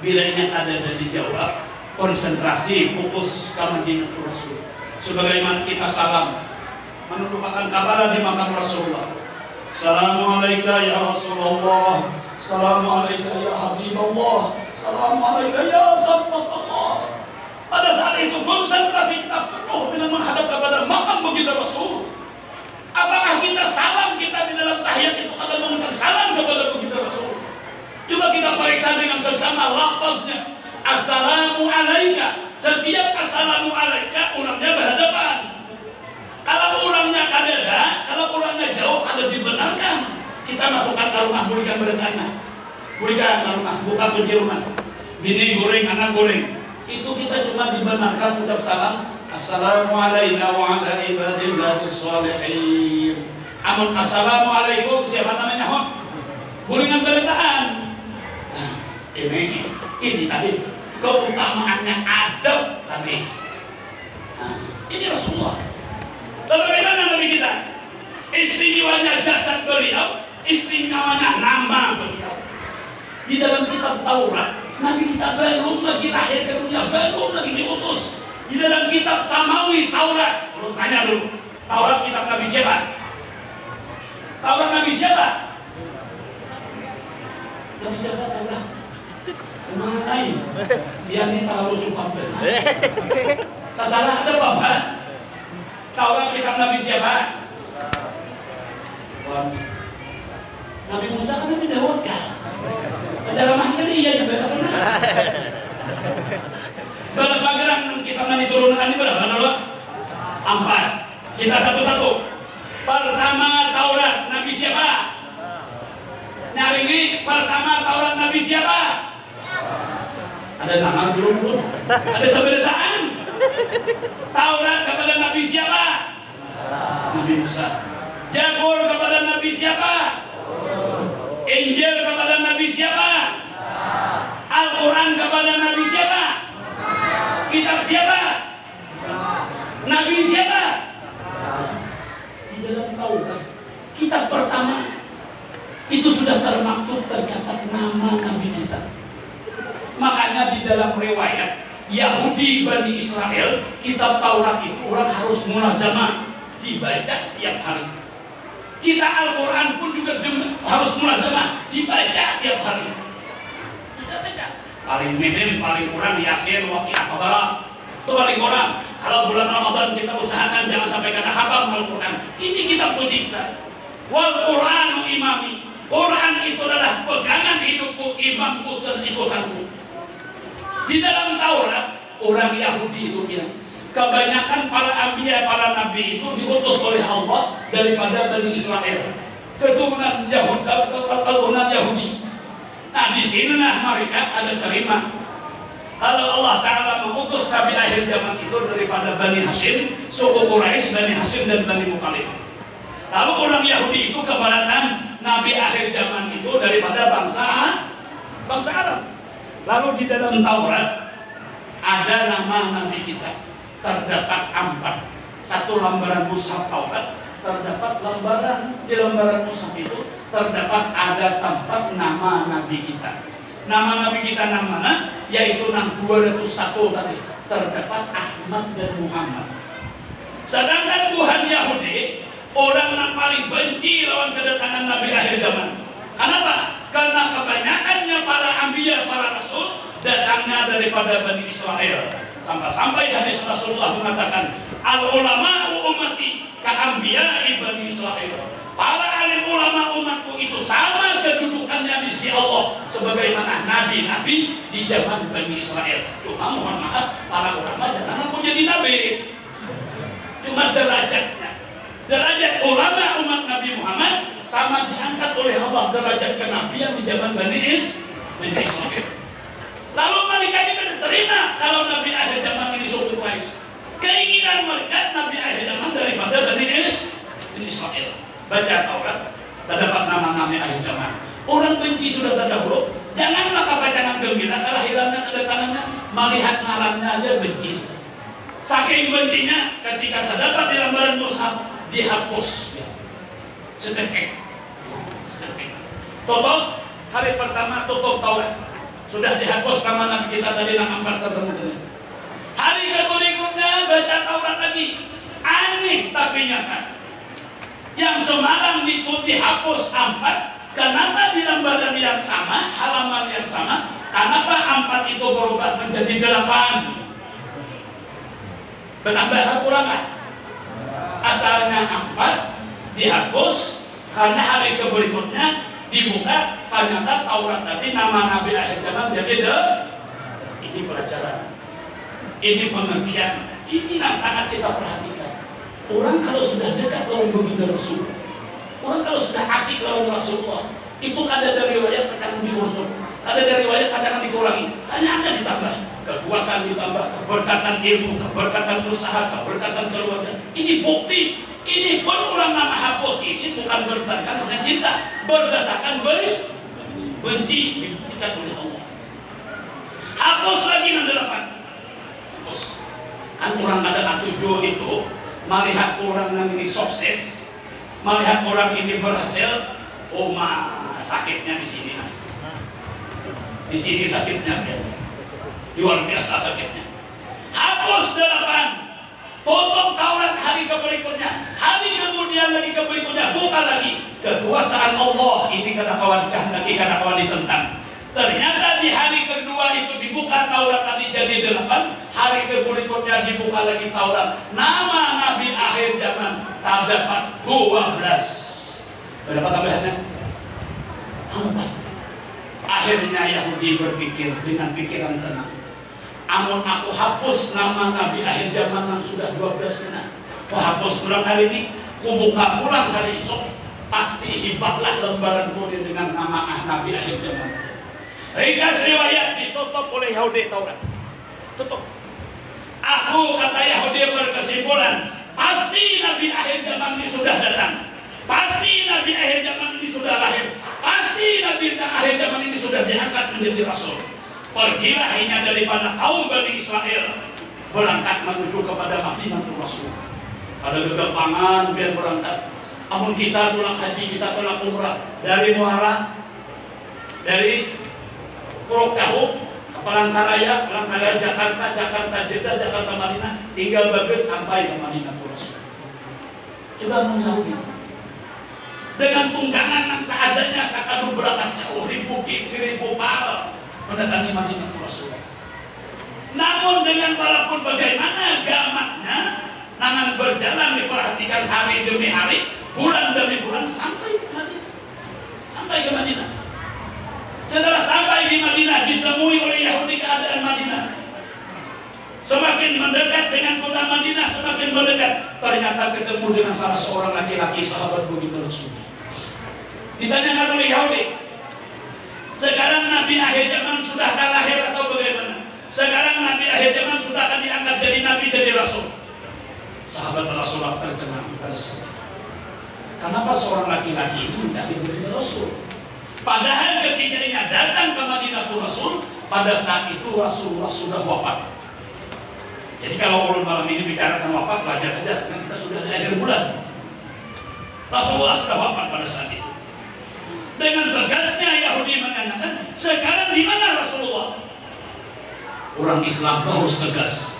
Bila ingat ada dan dijawab, konsentrasi fokus ke Madinatul Rasul. Sebagaimana kita salam menumpahkan kabar di makam Rasulullah. Assalamualaikum ya Rasulullah, Assalamualaikum ya Habibullah, Assalamualaikum ya Sabbatullah. Pada saat itu konsentrasi kita penuh dengan menghadap kepada makam baginda Rasul. Apakah kita salam kita di dalam tahiyat itu akan mengucap salam kepada baginda Rasul? Coba kita periksa dengan sesama lafaznya. Assalamu alaika. Setiap assalamu alaika orangnya berhadapan. Kalau orangnya kadada, kalau orangnya jauh ada dibenarkan. Kita masukkan ke rumah, berikan bertanya. Berikan ke rumah, buka kunci rumah. Bini goreng, anak goreng. Itu kita cuma dibenarkan ucap salam. Assalamualaikum wa ala ibadillahi sholihin. Amun assalamualaikum siapa namanya hon? Gorengan beritaan. Nah, ini tadi keutamaannya adab tadi. Nah, ini Rasulullah. Lalu bagaimana Nabi kita? Istimewanya jasad beliau, istimewanya nama beliau. Di dalam kitab Taurat, Nabi kita belum lagi lahir ke dunia, belum lagi diutus. Di dalam kitab Samawi Taurat, lu tanya dulu, Taurat kitab Nabi siapa? Taurat Nabi siapa? Nabi siapa Taurat? Kemana lain? Dia ini terlalu sumpah benar. Masalah ada apa? Taurat kitab Nabi siapa? Nabi Musa kan Nabi Daud kan? Dalamnya iya juga sebenarnya. Berapa gram kitab Nabi turunkan ini berapa? 4. Kita satu-satu. Pertama Taurat Nabi siapa? Nyari pertama Taurat Nabi siapa? Ada nama belum? Ada sebenarnya. Taurat kepada Nabi siapa? Nabi Musa. Zabur kepada Nabi siapa? Injil kepada Nabi siapa? Al-Quran kepada Nabi siapa? Kitab siapa? Nabi siapa? Di dalam Taurat kitab pertama itu sudah termaktub, tercatat nama Nabi kita. Makanya di dalam riwayat Yahudi Bani Israel, kitab Taurat itu orang harus mulazamah, dibaca tiap hari. Kita Al-Quran pun juga harus mulazamah, dibaca tiap hari. Kita baca. Paling minim, paling kurang Yasin, Waqiah, Qabarah. Itu paling kurang. Kalau bulan Ramadan kita usahakan jangan sampai kata khatam Al-Quran. Ini kitab suci kita. Wal Quranu imami. Quran itu adalah pegangan hidupku, imamku dan ikutanku. Di dalam Taurat, orang Yahudi itu bilang, kebanyakan para anbiya, para nabi itu diutus oleh Allah daripada Bani Israel, keturunan Yahudi. Nah, di sinilah mereka ada terima. Kalau Allah Ta'ala mengutus nabi akhir zaman itu daripada Bani Hashim, suku Quraisy, Bani Hashim dan Bani Muthalib. Lalu orang Yahudi itu keberatan nabi akhir zaman itu daripada bangsa Arab. Lalu di dalam Taurat ada nama nabi kita, terdapat 4. Satu lembaran mushaf Taurat, terdapat di lembaran mushaf itu terdapat ada tempat nama nabi kita. Nama nabi kita nama mana? Yaitu 201 tadi, terdapat Ahmad dan Muhammad. Sedangkan Tuhan Yahudi orang yang paling benci lawan kedatangan nabi akhir zaman. Kenapa? Karena kebanyakannya para anbiya, para rasul datangnya daripada Bani Israel. Sampai hadis Rasulullah mengatakan, al-ulama'u ummati ka'anbiya'i Bani Israel. Para alim ulama umatku itu sama kedudukannya di sisi Allah sebagaimana nabi-nabi di zaman Bani Israel. Cuma mohon maaf, para ulama jangan mau jadi nabi. Cuma derajatnya. Derajat ulama umat Nabi Muhammad sama diangkat oleh Allah derajat kenabian di zaman Bani Israel. Lalu mereka ini kan terima kalau Nabi akhir zaman ini suku Quraisy. Keinginan mereka Nabi akhir zaman daripada Bani Israel. Baca Taurat, terdapat nama-nama akhir zaman. Orang benci sudah terdahulu. Janganlah kabar-jangan gembira kelahirannya, kedatangannya, melihat ngarannya aja benci. Saking bencinya ketika terdapat di lembaran mushaf dihapus. Sedetik. Tutup hari pertama tutup Taurat. Sudah dihapus nama nabi kita tadi nama 4 tertentu. Hari berikutnya baca Taurat lagi. Aneh tapi nyata. Yang semalam itu dihapus 4. Kenapa di lembaran yang sama, halaman yang sama? Kenapa 4 itu berubah menjadi 8? Bertambah kurang kan? Asalnya 4 dihapus karena hari berikutnya dibuka ternyata Taurat tadi nama nabi akhir zaman jadi ini pelajaran, ini pengertian, ini yang sangat kita perhatikan. Orang kalau sudah dekat lawan baginda Rasul, orang kalau sudah asik lawan Rasulullah, itu kadang dari riwayat kadang diusul, kadang dari riwayat kadang dikurangi, saya ada ditambah kekuatan, ditambah keberkatan ilmu, keberkatan usaha, keberkatan keluarga. Ini bukti. Ini pun orang nama hapus ini bukan berdasarkan dengan cinta, berdasarkan benci dibuktikan oleh Allah. Hapus lagi 8. Hapus. Kan orang ada katujuh itu melihat orang yang ini sukses, melihat orang ini berhasil, sakitnya di sini. Di sini sakitnya, luar biasa sakitnya. Hapus 8, tutup Taurat hari berikutnya, hari kemudian lagi berikutnya, buka lagi kekuasaan Allah ini karena kawan lagi karena kawan ditentang. Ternyata di hari kedua itu dibuka Taurat tadi jadi 8, hari berikutnya dibuka lagi Taurat. Nama Nabi akhir zaman terdapat 12. Berapa tambahannya? 4. Akhirnya Yahudi berpikir dengan pikiran tenang. Amun aku hapus nama Nabi akhir zaman yang sudah 12 kena. Aku hapus pulang hari ini, aku buka pulang hari esok, pasti hibatlah lembaran kuning dengan nama Nabi akhir zaman. Ringkas riwayat ditutup oleh Yahudi Taurat. Tutup. Aku kata Yahudi berkesimpulan, pasti Nabi akhir zaman ini sudah datang. Pasti Nabi akhir zaman ini sudah lahir. Pasti Nabi akhir zaman ini sudah diangkat menjadi Rasul. Pergilah ini daripada kaum Bani Israel berangkat menuju kepada Madinatul Rasul. Ada kegapangan biar berangkat. Amun kita tolak haji, kita tolak umrah dari Muara, dari Puruk Cahuk ke Palangkaraya, Jakarta, Jakarta Jeddah, Jakarta Madinah, tinggal bagus sampai ke Madinatul Rasul. Coba menjauh dengan tunggangan yang seadanya sakadu berapa jauh ribu pal mendatangi Madinatul Rasul. Namun dengan walaupun bagaimana gamatnya, namun berjalan diperhatikan hari demi hari, bulan demi bulan sampai ke Madinah. Sampai ke Madinah. Setelah sampai di Madinah ditemui oleh Yahudi keadaan Madinah. Semakin mendekat dengan kota Madinah, semakin mendekat. Ternyata ketemu dengan salah seorang laki-laki sahabat baginda Rasul. Ditanyakan oleh Yahudi, sekarang Nabi akhir zaman sudah akan lahir atau bagaimana? Sekarang Nabi akhir zaman sudah akan diangkat jadi Nabi, jadi Rasul. Sahabat Rasulullah tercengang pada saat. Kenapa seorang laki-laki ini mencari baginda Rasul? Padahal ketiganya datang ke Madinatul Rasul, pada saat itu Rasulullah sudah wafat. Jadi kalau ulun malam ini bicara tentang wafat, wajar aja karena kita sudah di akhir bulan. Rasulullah sudah wafat pada saat itu. Dengan tegasnya Yahudi menanyakan, sekarang di mana Rasulullah? Orang Islam harus tegas.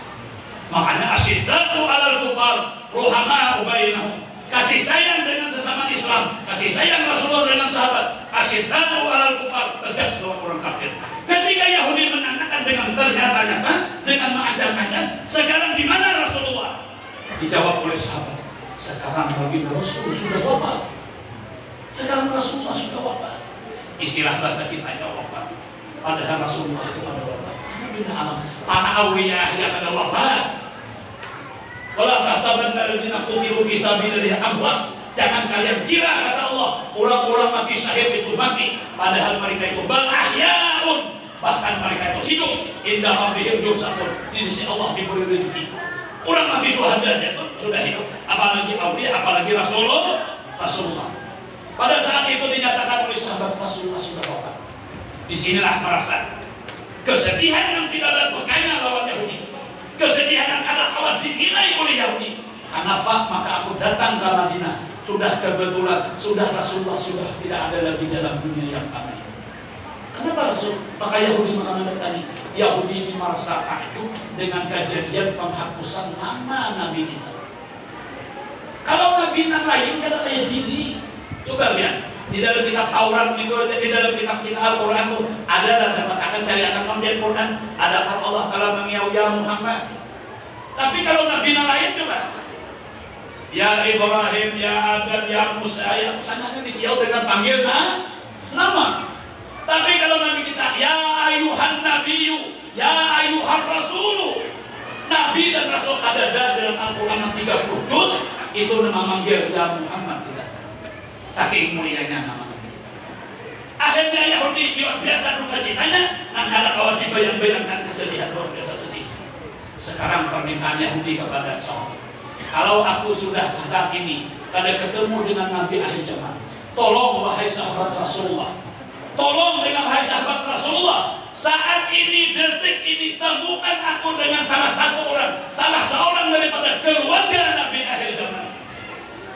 Makanya asyiddatu alal kufar, ruhama'u bainahum. Kasih sayang dengan sesama Islam, kasih sayang Rasulullah dengan sahabat. Asyiddatu alal kufar, tegas lawan orang kafir. Ketika Yahudi menanyakan dengan ternyata-nyata, dengan mengajak-ajak, sekarang di mana Rasulullah? Dijawab oleh sahabat, sekarang baginda Rasul sudah wafat. Sekarang Rasulullah sudah wafat. Istilah bahasa kita aja wafat. Padahal Rasulullah itu ada wafat. Para awliya yang ada wafat. Wala tasabanna alladziina qutilu fi sabilillahi amwat. Jangan kalian kira kata Allah orang-orang mati syahid itu mati, padahal mereka itu bal ahya'un, bahkan mereka itu hidup. Inda rabbihim yurzaqun. Di sisi Allah diberi rezeki. Orang mati syuhada itu sudah hidup, apalagi awliya, apalagi Rasulullah. Pada saat itu dinyatakan oleh sahabat Rasulullah sudah wafat. Disinilah merasa kesedihan yang tidak ada berkaitan lawan Yahudi, kesedihan yang kalah kalah dinilai oleh Yahudi. Kenapa? Maka aku datang ke Madinah. Sudah kebetulan, sudah Rasulullah sudah tidak ada lagi dalam dunia yang kami. Kenapa Rasul? Maka Yahudi menandatangani. Yahudi ini merasa takut dengan kejadian penghapusan nama Nabi kita. Kalau Nabi yang lain kan kayak gini. Coba lihat di dalam kitab Taurat itu, di dalam kitab Al-Quran itu ada dan dapat akan cari akan membaca Quran. Adakah Allah Taala mengiau ya Muhammad? Tapi kalau Nabi yang lain coba, ya Ibrahim, ya Adam, ya Musa, ya Musa hanya dikiau dengan panggil nama. Tapi kalau Nabi kita, ya ayuhan Nabiyyu, ya ayuhan Rasulu, Nabi dan Rasul kadada dalam Al-Quran yang 30 juz itu nama manggil ya Muhammad kita. Saking mulianya nama Nabi. Akhirnya Yahudi biasa duka citanya, angkala kawan dibayang-bayangkan kesedihan luar biasa sedih. Sekarang permintaan Yahudi kepada sahabat, kalau aku sudah saat ini kada ketemu dengan Nabi akhir zaman, tolong wahai sahabat Rasulullah, tolong dengan wahai sahabat Rasulullah, saat ini, detik ini, temukan aku dengan salah seorang daripada keluarga Nabi akhir zaman.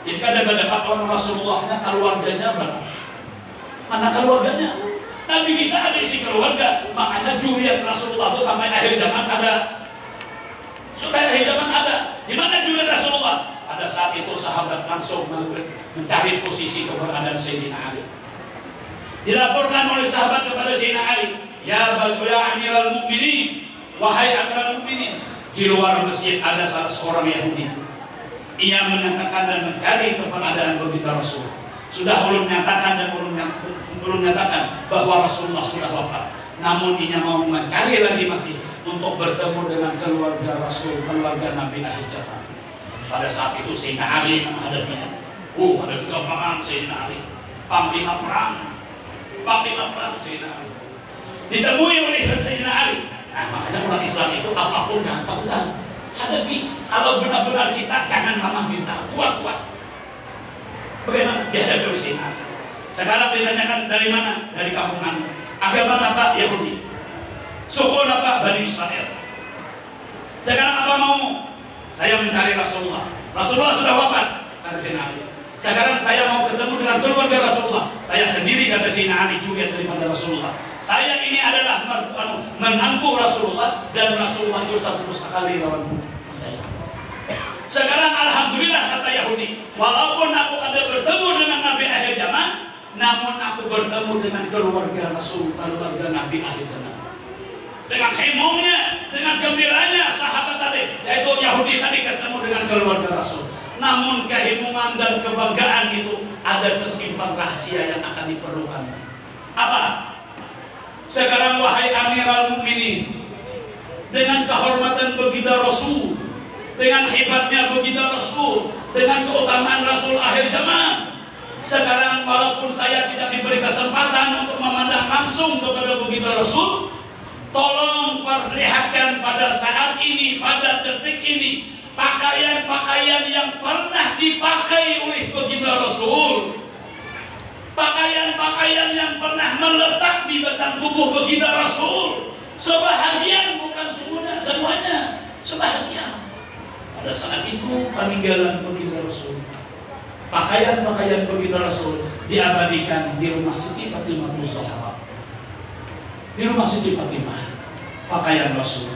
Jadi kadang-kadang orang Rasulullahnya keluarganya berapa? Mana keluarganya? Nabi kita ada isi keluarga, makanya juriat Rasulullah itu sampai akhir zaman ada. Sampai akhir zaman ada. Di mana juriat Rasulullah? Pada saat itu sahabat langsung mencari posisi keberadaan Sayyidina Ali. Dilaporkan oleh sahabat kepada Sayyidina Ali, ya Amiral Mukminin, wahai Amiral Mukminin, di luar masjid ada salah seorang Yahudi. Ia menyatakan dan mencari keberadaan baginda Rasul. Sudah belum menyatakan dan belum menyatakan bahwa Rasulullah sudah wafat. Namun ia mau mencari lagi masih untuk bertemu dengan keluarga Rasul, keluarga Nabi akhir zaman. Pada saat itu Sayyidina Ali menghadapinya. Ada kegamangan Sayyidina Ali, panglima perang Sayyidina Ali. Ditemui oleh Sayyidina Ali. Nah, makanya orang Islam itu apapun jangan takutkan. Hadapi. Kalau benar-benar kita jangan lemah minta, kuat-kuat. Bagaimana dihadapi oleh Sayyidina Ali? Sekarang ditanyakan dari mana? Dari kampung Anda. Agama apa? Yahudi. Suku apa? Bani Israel. Sekarang apa mau? Saya mencari Rasulullah. Rasulullah sudah wafat, kata Sayyidina Ali. Sekarang saya mau ketemu dengan keluarga Rasulullah. Saya sendiri, kata Sayyidina Ali, juga daripada Rasulullah. Saya ini adalah menantu Rasulullah, dan Rasulullah itu satu sekali lawan saya. Sekarang alhamdulillah, kata Yahudi, walaupun aku ada bertemu dengan Nabi akhir zaman, namun aku bertemu dengan keluarga Rasul, keluarga Nabi akhir zaman. Dengan himungnya, dengan gembiranya sahabat tadi, yaitu Yahudi tadi ketemu dengan keluarga Rasul. Namun kehimungan dan kebanggaan itu ada tersimpan rahasia yang akan diperlukan. Apa? Sekarang wahai Amiral Mukminin, dengan kehormatan baginda Rasul, dengan hebatnya baginda Rasul, dengan keutamaan Rasul akhir zaman, sekarang walaupun saya tidak diberi kesempatan untuk memandang langsung kepada baginda Rasul, tolong perlihatkan pada saat ini, pada detik ini, pakaian-pakaian yang pernah dipakai oleh baginda Rasul, pakaian-pakaian yang pernah meletak di batang tubuh baginda Rasul. Sebahagian, bukan semuanya, sebahagian. Pada saat itu peninggalan baginda Rasul, pakaian-pakaian baginda Rasul diabadikan di rumah Siti Fatimah Zahra. Di rumah Siti Fatimah, pakaian Rasul.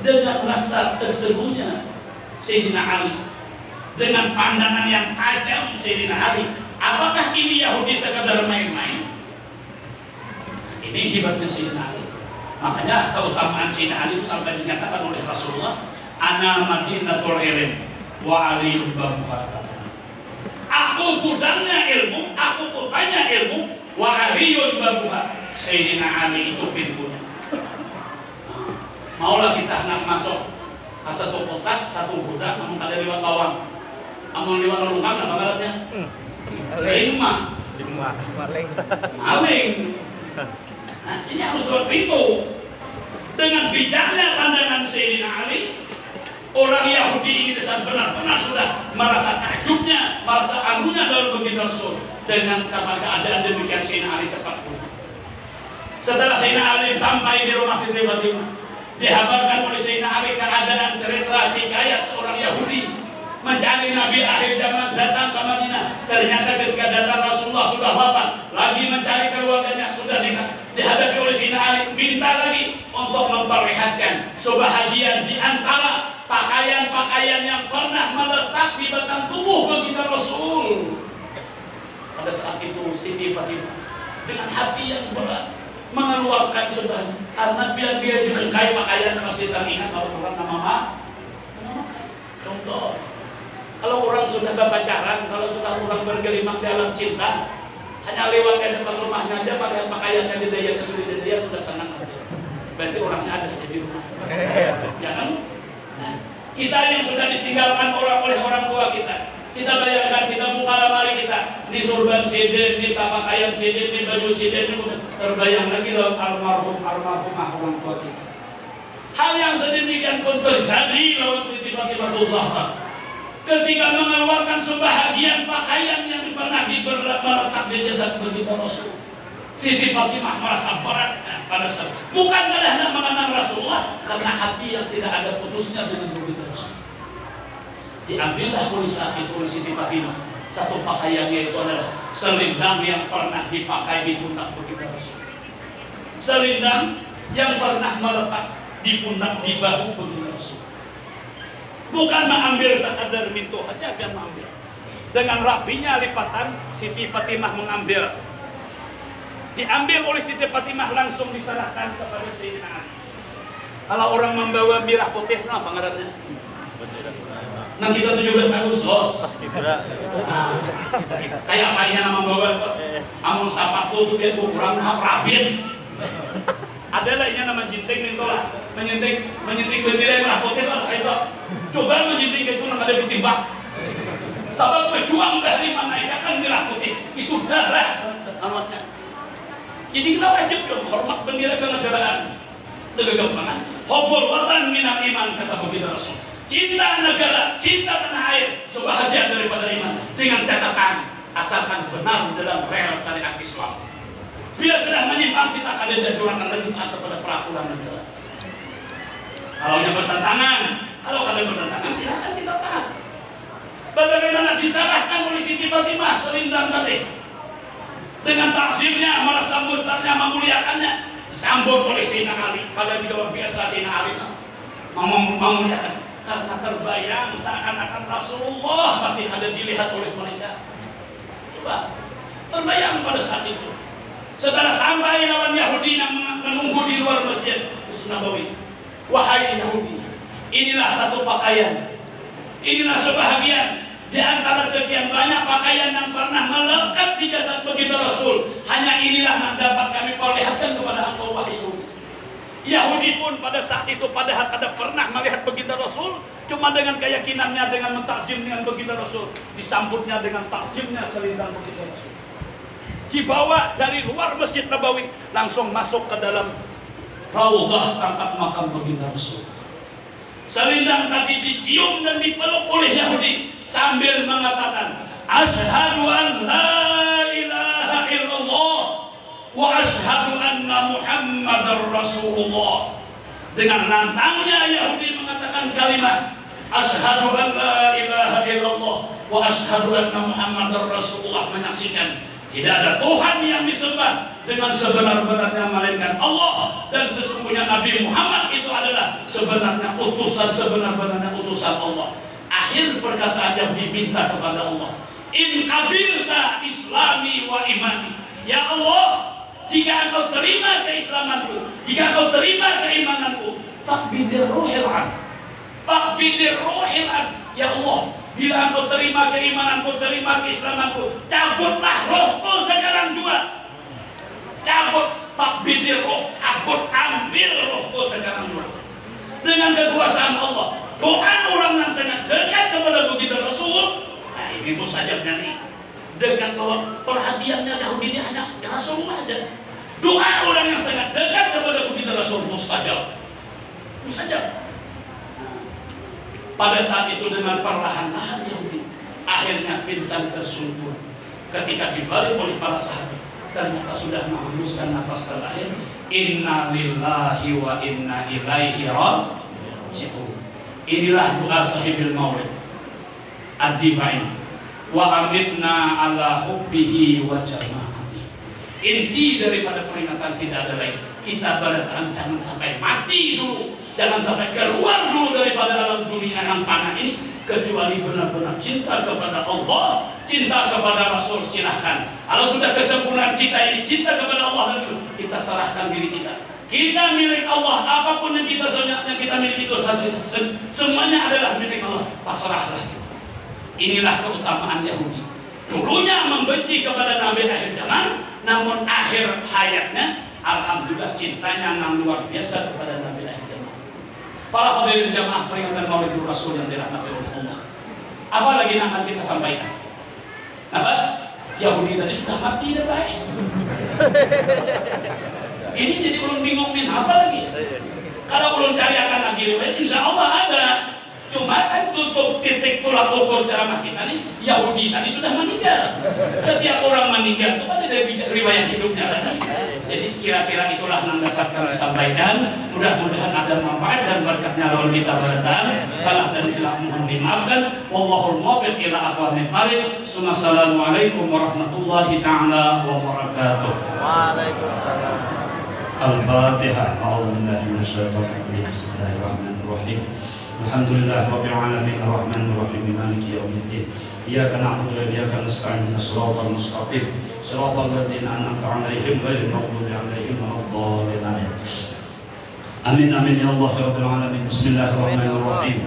Dengan rasa tersebutnya Sayyidina Ali, dengan pandangan yang tajam Sayyidina Ali, apakah ini Yahudi sekadar main-main? Ini hebatnya Sayyidina Ali. Makanya keutamaan Sayyidina Ali itu sampai dinyatakan oleh Rasulullah, ana madinatul ilm wa aliyun babuha. Aku gudangnya ilmu, aku kotanya ilmu, wa aliyun babuha. Sayyidina Ali itu pintunya. Maulah kita hendak masuk ke satu kotak, satu budak, namun ada lewat lawang, namun lewat lorungan, apa kabarnya? Maling. Nah, ini harus lewat pintu. Dengan bijaknya pandangan Sayyidina Ali, orang Yahudi ini benar-benar sudah merasa takjubnya, merasa anunya dalam baginda Rasul. Dengan keadaan demikian Sayyidina Ali cepat pulang. Setelah Sayyidina Ali sampai di rumah Siti Fatimah, dihabarkan oleh Sayyidina Ali keadaan cerita hikayat seorang Yahudi mencari Nabi akhir zaman datang ke Madinah. Ternyata ketika datang Rasulullah sudah wafat, lagi mencari keluarganya, sudah dihadapi oleh Sayyidina Ali, minta lagi untuk memperlihatkan sebahagian di antara pakaian-pakaian yang pernah meletak di batang tubuh baginda Rasul. Pada saat itu Siti Fatimah dengan hati yang berat mengeluarkan sebagian, karena biar dia dikengkai pakaian, pasti teringat orang nama. Contoh, kalau orang sudah berpacaran, kalau sudah orang bergelimang dalam cinta, hanya lewat ke depan rumahnya aja pakai pakaiannya di daya kesulitan, dia sudah senang. Berarti orangnya ada di rumah. Ya kan? Nah, kita yang sudah ditinggalkan oleh orang tua kita, kita bayangkan, kita buka lemari kita, di surban siden, di pakaian siden, di baju siden, terbayang lagi dalam almarhumah orang tua kita. Hal yang sedemikian pun terjadi lawan tiba-tiba Zahra ketika mengeluarkan sebahagian pakaian yang pernah meletak di jasad baginda Rasul. Siti Fatimah merasa berat pada saat bukan karena hendak mengenang Rasulullah, karena hati yang tidak ada putusnya dengan baginda Rasul. Diambillah oleh saat itu oleh Siti Fatimah satu pakaiannya, itu adalah selendang yang pernah dipakai di pundak baginda Rasul. Selendang yang pernah meletak di pundak di bahu baginda Rasul. Bukan mengambil sekadar minto saja, dia mengambil. Dengan rapinya lipatan, Siti Fatimah mengambil. Diambil oleh Siti Fatimah, langsung diserahkan kepada Sayyidina Ali. Kalau orang membawa merah putih, apa ngarannya? Nanti kita 17 Agustus. Kayak apa ini nama membawa itu? Amun sapatu itu dia kurang rapin. Adalah ini nama jinting itu lah. Menyenting bendera merah putih itu ada itu. Coba menjenting itu nggak ada ditimbang. Sabab pejuang dari mana itu kan merah putih, itu darah amatnya. Jadi kita wajib dong hormat bendera kenegaraan. Kegampangan. Hubbul watan minal iman, kata baginda Rasul. Cinta negara, cinta tanah air, sebahagian daripada iman. Dengan catatan asalkan benar dalam rel syariat Islam. Bila sudah menyimpang, kita akan dianjurkan lagi taat kepada peraturan negara. Kalau yang bertentangan, kalau kalian bertentangan, silahkan kita taat. Bagaimana diserahkan oleh Siti Fatimah selendang tadi dengan takzimnya, merasa besarnya, memuliakannya, disambut oleh Sayyidina Ali. Kalau di luar biasa Sayyidina Ali memuliakan, karena terbayang seakan-akan Rasulullah masih ada dilihat oleh mereka. Coba terbayang pada saat itu. Setelah sampai lawan Yahudi yang menunggu di luar Masjid Nabawi. Wahai Yahudi, inilah satu pakaian, inilah sebahagian di antara sekian banyak pakaian yang pernah melekat di jasad baginda Rasul. Hanya inilah yang dapat kami perlihatkan kepada engkau, wahai Yahudi. Yahudi pun pada saat itu padahal kada pernah melihat baginda Rasul, cuma dengan keyakinannya, dengan mentakzim dengan baginda Rasul, disambutnya dengan takzimnya selendang baginda Rasul. Dibawa dari luar Masjid Nabawi langsung masuk ke dalam Raudhah tempat makam baginda Rasul. Selendang tadi dicium dan dipeluk oleh Yahudi sambil mengatakan, Asyhadu an la ilaha illallah wa asyhadu anna Muhammadar Rasulullah. Dengan lantangnya Yahudi mengatakan kalimat Asyhadu an la ilaha illallah wa asyhadu anna Muhammadar Rasulullah, menyaksikan tidak ada Tuhan yang disembah dengan sebenar-benarnya melainkan Allah, dan sesungguhnya Nabi Muhammad itu adalah sebenarnya utusan, sebenar-benarnya utusan Allah. Akhir perkataan yang diminta kepada Allah, In qabilta islami wa imani. Ya Allah, jika engkau terima keislamanku, jika engkau terima keimananku, takbidir ruhil an, takbidir ruhil an. Ya Allah, bila engkau terima keimananku, terima keislamanku, cabutlah rohku sekarang juga. Cabut, takbidir roh, cabut, ambil rohku sekarang juga. Dengan kekuasaan Allah, doa orang yang sangat dekat kepada baginda Rasul. Nah ini mustajabnya nih, dekat bahwa perhatiannya Yahudi ini hanya Rasulullah saja. Doa orang yang sangat dekat kepada baginda Rasul mustajab, mustajab. Pada saat itu dengan perlahan-lahan Yahudi akhirnya pingsan tersungkur ketika dibalik oleh para sahabat. Ternyata sudah menghembuskan nafas terakhir. Inna lillahi wa inna ilaihi raji'un. Inilah doa sahibil maulid ad-dibain wa amitna ala hubbihi wa jama'ati. Inti daripada peringatan tidak ada lain, kita berdoa jangan sampai mati dulu, jangan sampai keluar dulu daripada alam dunia yang panah ini, kecuali benar-benar cinta kepada Allah, cinta kepada Rasul. Silahkan, kalau sudah kesempurnaan kita ini cinta kepada Allah, dan kita serahkan diri kita. Kita milik Allah, apapun yang kita miliki itu semuanya adalah milik Allah. Pasrahlah. Inilah keutamaan Yahudi. Dulunya membenci kepada Nabi akhir zaman, namun akhir hayatnya alhamdulillah cintanya yang luar biasa kepada Nabi akhir zaman. Para hadirin jamaah peringatan Maulid Rasul yang dirahmati oleh Allah. Apa lagi yang akan kita sampaikan? Apa? Yahudi tadi sudah mati dah baik. Ini jadi ulun bingung apa lagi? Kalau ulun cari akan lagi, insya Allah ada. Cuma kan tutup titik tolak ukur ceramah kita nih, Yahudi tadi sudah meninggal. Setiap orang meninggal itu kan ada riwayat hidupnya tadi. Jadi kira-kira itulah yang dapat kami sampaikan. Mudah-mudahan ada manfaat dan berkatnya lawan kita berdan. Salah dan hilang mohon dimaafkan. Wallahul muwaffiq ila aqwamit thariq. Assalamualaikum warahmatullahi taala wabarakatuh. Waalaikumsalam. Al-Fatihah. A'udzubillahi minasyaitonir rajim. Bismillahirrahmanirrahim. Alhamdulillahirabbil alamin arrahmanir rahim maliki yaumiddin. Iyyaka na'budu wa iyyaka nasta'in ihdinas siratal mustaqim siratal ladzina an'amta 'alaihim ghairil maghdubi 'alaihim waladdallin. Amin amin ya Allah ya rabbal alamin. Bismillahirrahmanirrahim.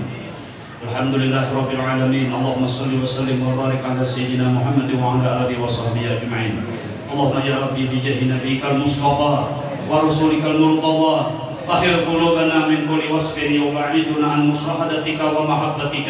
Alhamdulillahirabbil alamin. Allahumma shalli wa sallim wa barik ala sayyidina Muhammad wa ala alihi wa sahbihi ajma'in. Allahumma ya rabbi bi jahi nabiyikal mustafa wa rasulikal murtada طهر قلوبنا من كل وصف يبعدنا عن مشاهدتك ومحبتك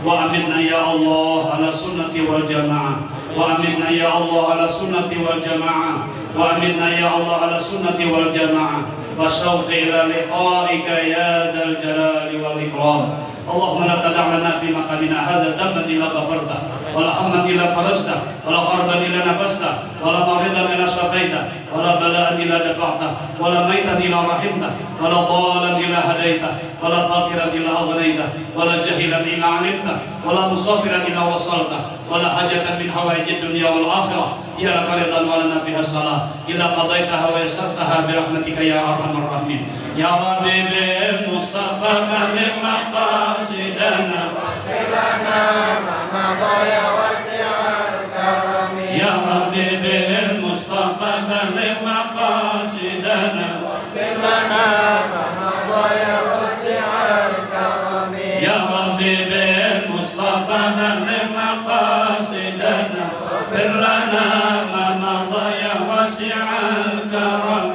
وأمتنا يا الله على السنة والجماعة وأمتنا يا الله على السنة والجماعة وأمتنا يا الله على السنة والجماعة والشوق إلى لقائك يا ذا الجلال والإكرام. اللهم لا تدع لنا في مقامنا هذا ذنبا إلا غفرته ولا هما إلا فرجته ولا قربا إلا نفسته ولا مريضا إلا شفيته ولا بلاء إلا دفعته ولا ميتا إلا رحمته ولا ضالا إلا هديته ولا فاقرا إلا أغنيته ولا جاهلا إلا علمته ولا مسافرا إلا وصلته ولا حاجة من حوائج الدنيا والآخرة هي لك رضا ولنا بها الصلاة إلا قضيتها ويسرتها برحمتك يا أرحم الراحمين. يا ربي بالمصطفى بلغ مقاصدنا واغفر لنا ما مضى واسع الكرم. يا ربي بالمصطفى بلغ مقاصدنا واغفر لنا ما مضى واسع الكرم. يا ربي بالمصطفى بلغ مقاصدنا واغفر لنا ما مضى واسع الكرم.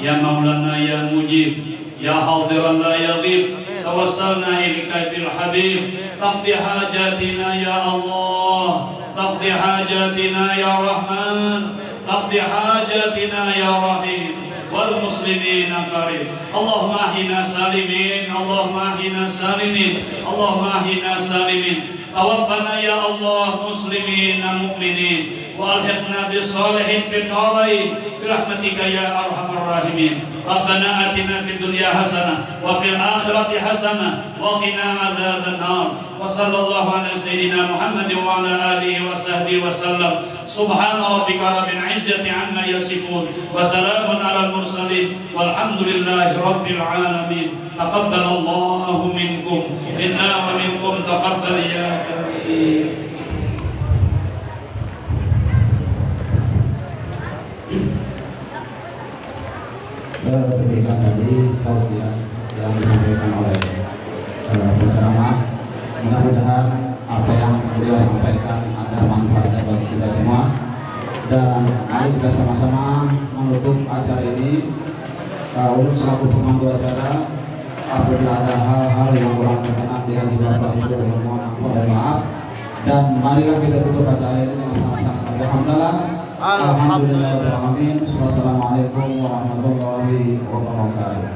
يا مولانا يا مجيب يا حاضرا لا يغيب توسلنا إليك بالحبيب تقضي حاجاتنا يا الله تقضي حاجاتنا يا رحمن تقضي حاجاتنا يا رحيم والمسلمين قريب. اللهم أحينا سالمين اللهم أحينا سالمين اللهم أحينا سالمين. توفنا يا الله مسلمين مؤمنين والحقنا بالصالحين في الدارين برحمتك يا أرحم الراحمين. ربنا آتنا في الدنيا حسنة وفي الآخرة حسنة وقنا عذاب النار. وصلى الله على سيدنا محمد وعلى آله وصحبه وسلم. سبحان ربك رب العزة عما يصفون وسلام على المرسلين والحمد لله رب العالمين. تقبل الله منكم منا ومنكم تقبل يا كريم. Ketika tadi tausiah yang disampaikan oleh penceramah, mudah-mudahan apa yang beliau sampaikan ada manfaatnya bagi kita semua. Dan mari kita sama-sama menutup acara ini. Untuk selaku pemandu acara, apabila ada hal-hal yang kurang berkenan di hati Bapak Ibu, mohon ampun dan maaf. Dan marilah kita tutup acara ini dengan sama-sama. Alhamdulillah. Alhamdulillah. Wassalamualaikum warahmatullahi wabarakatuh.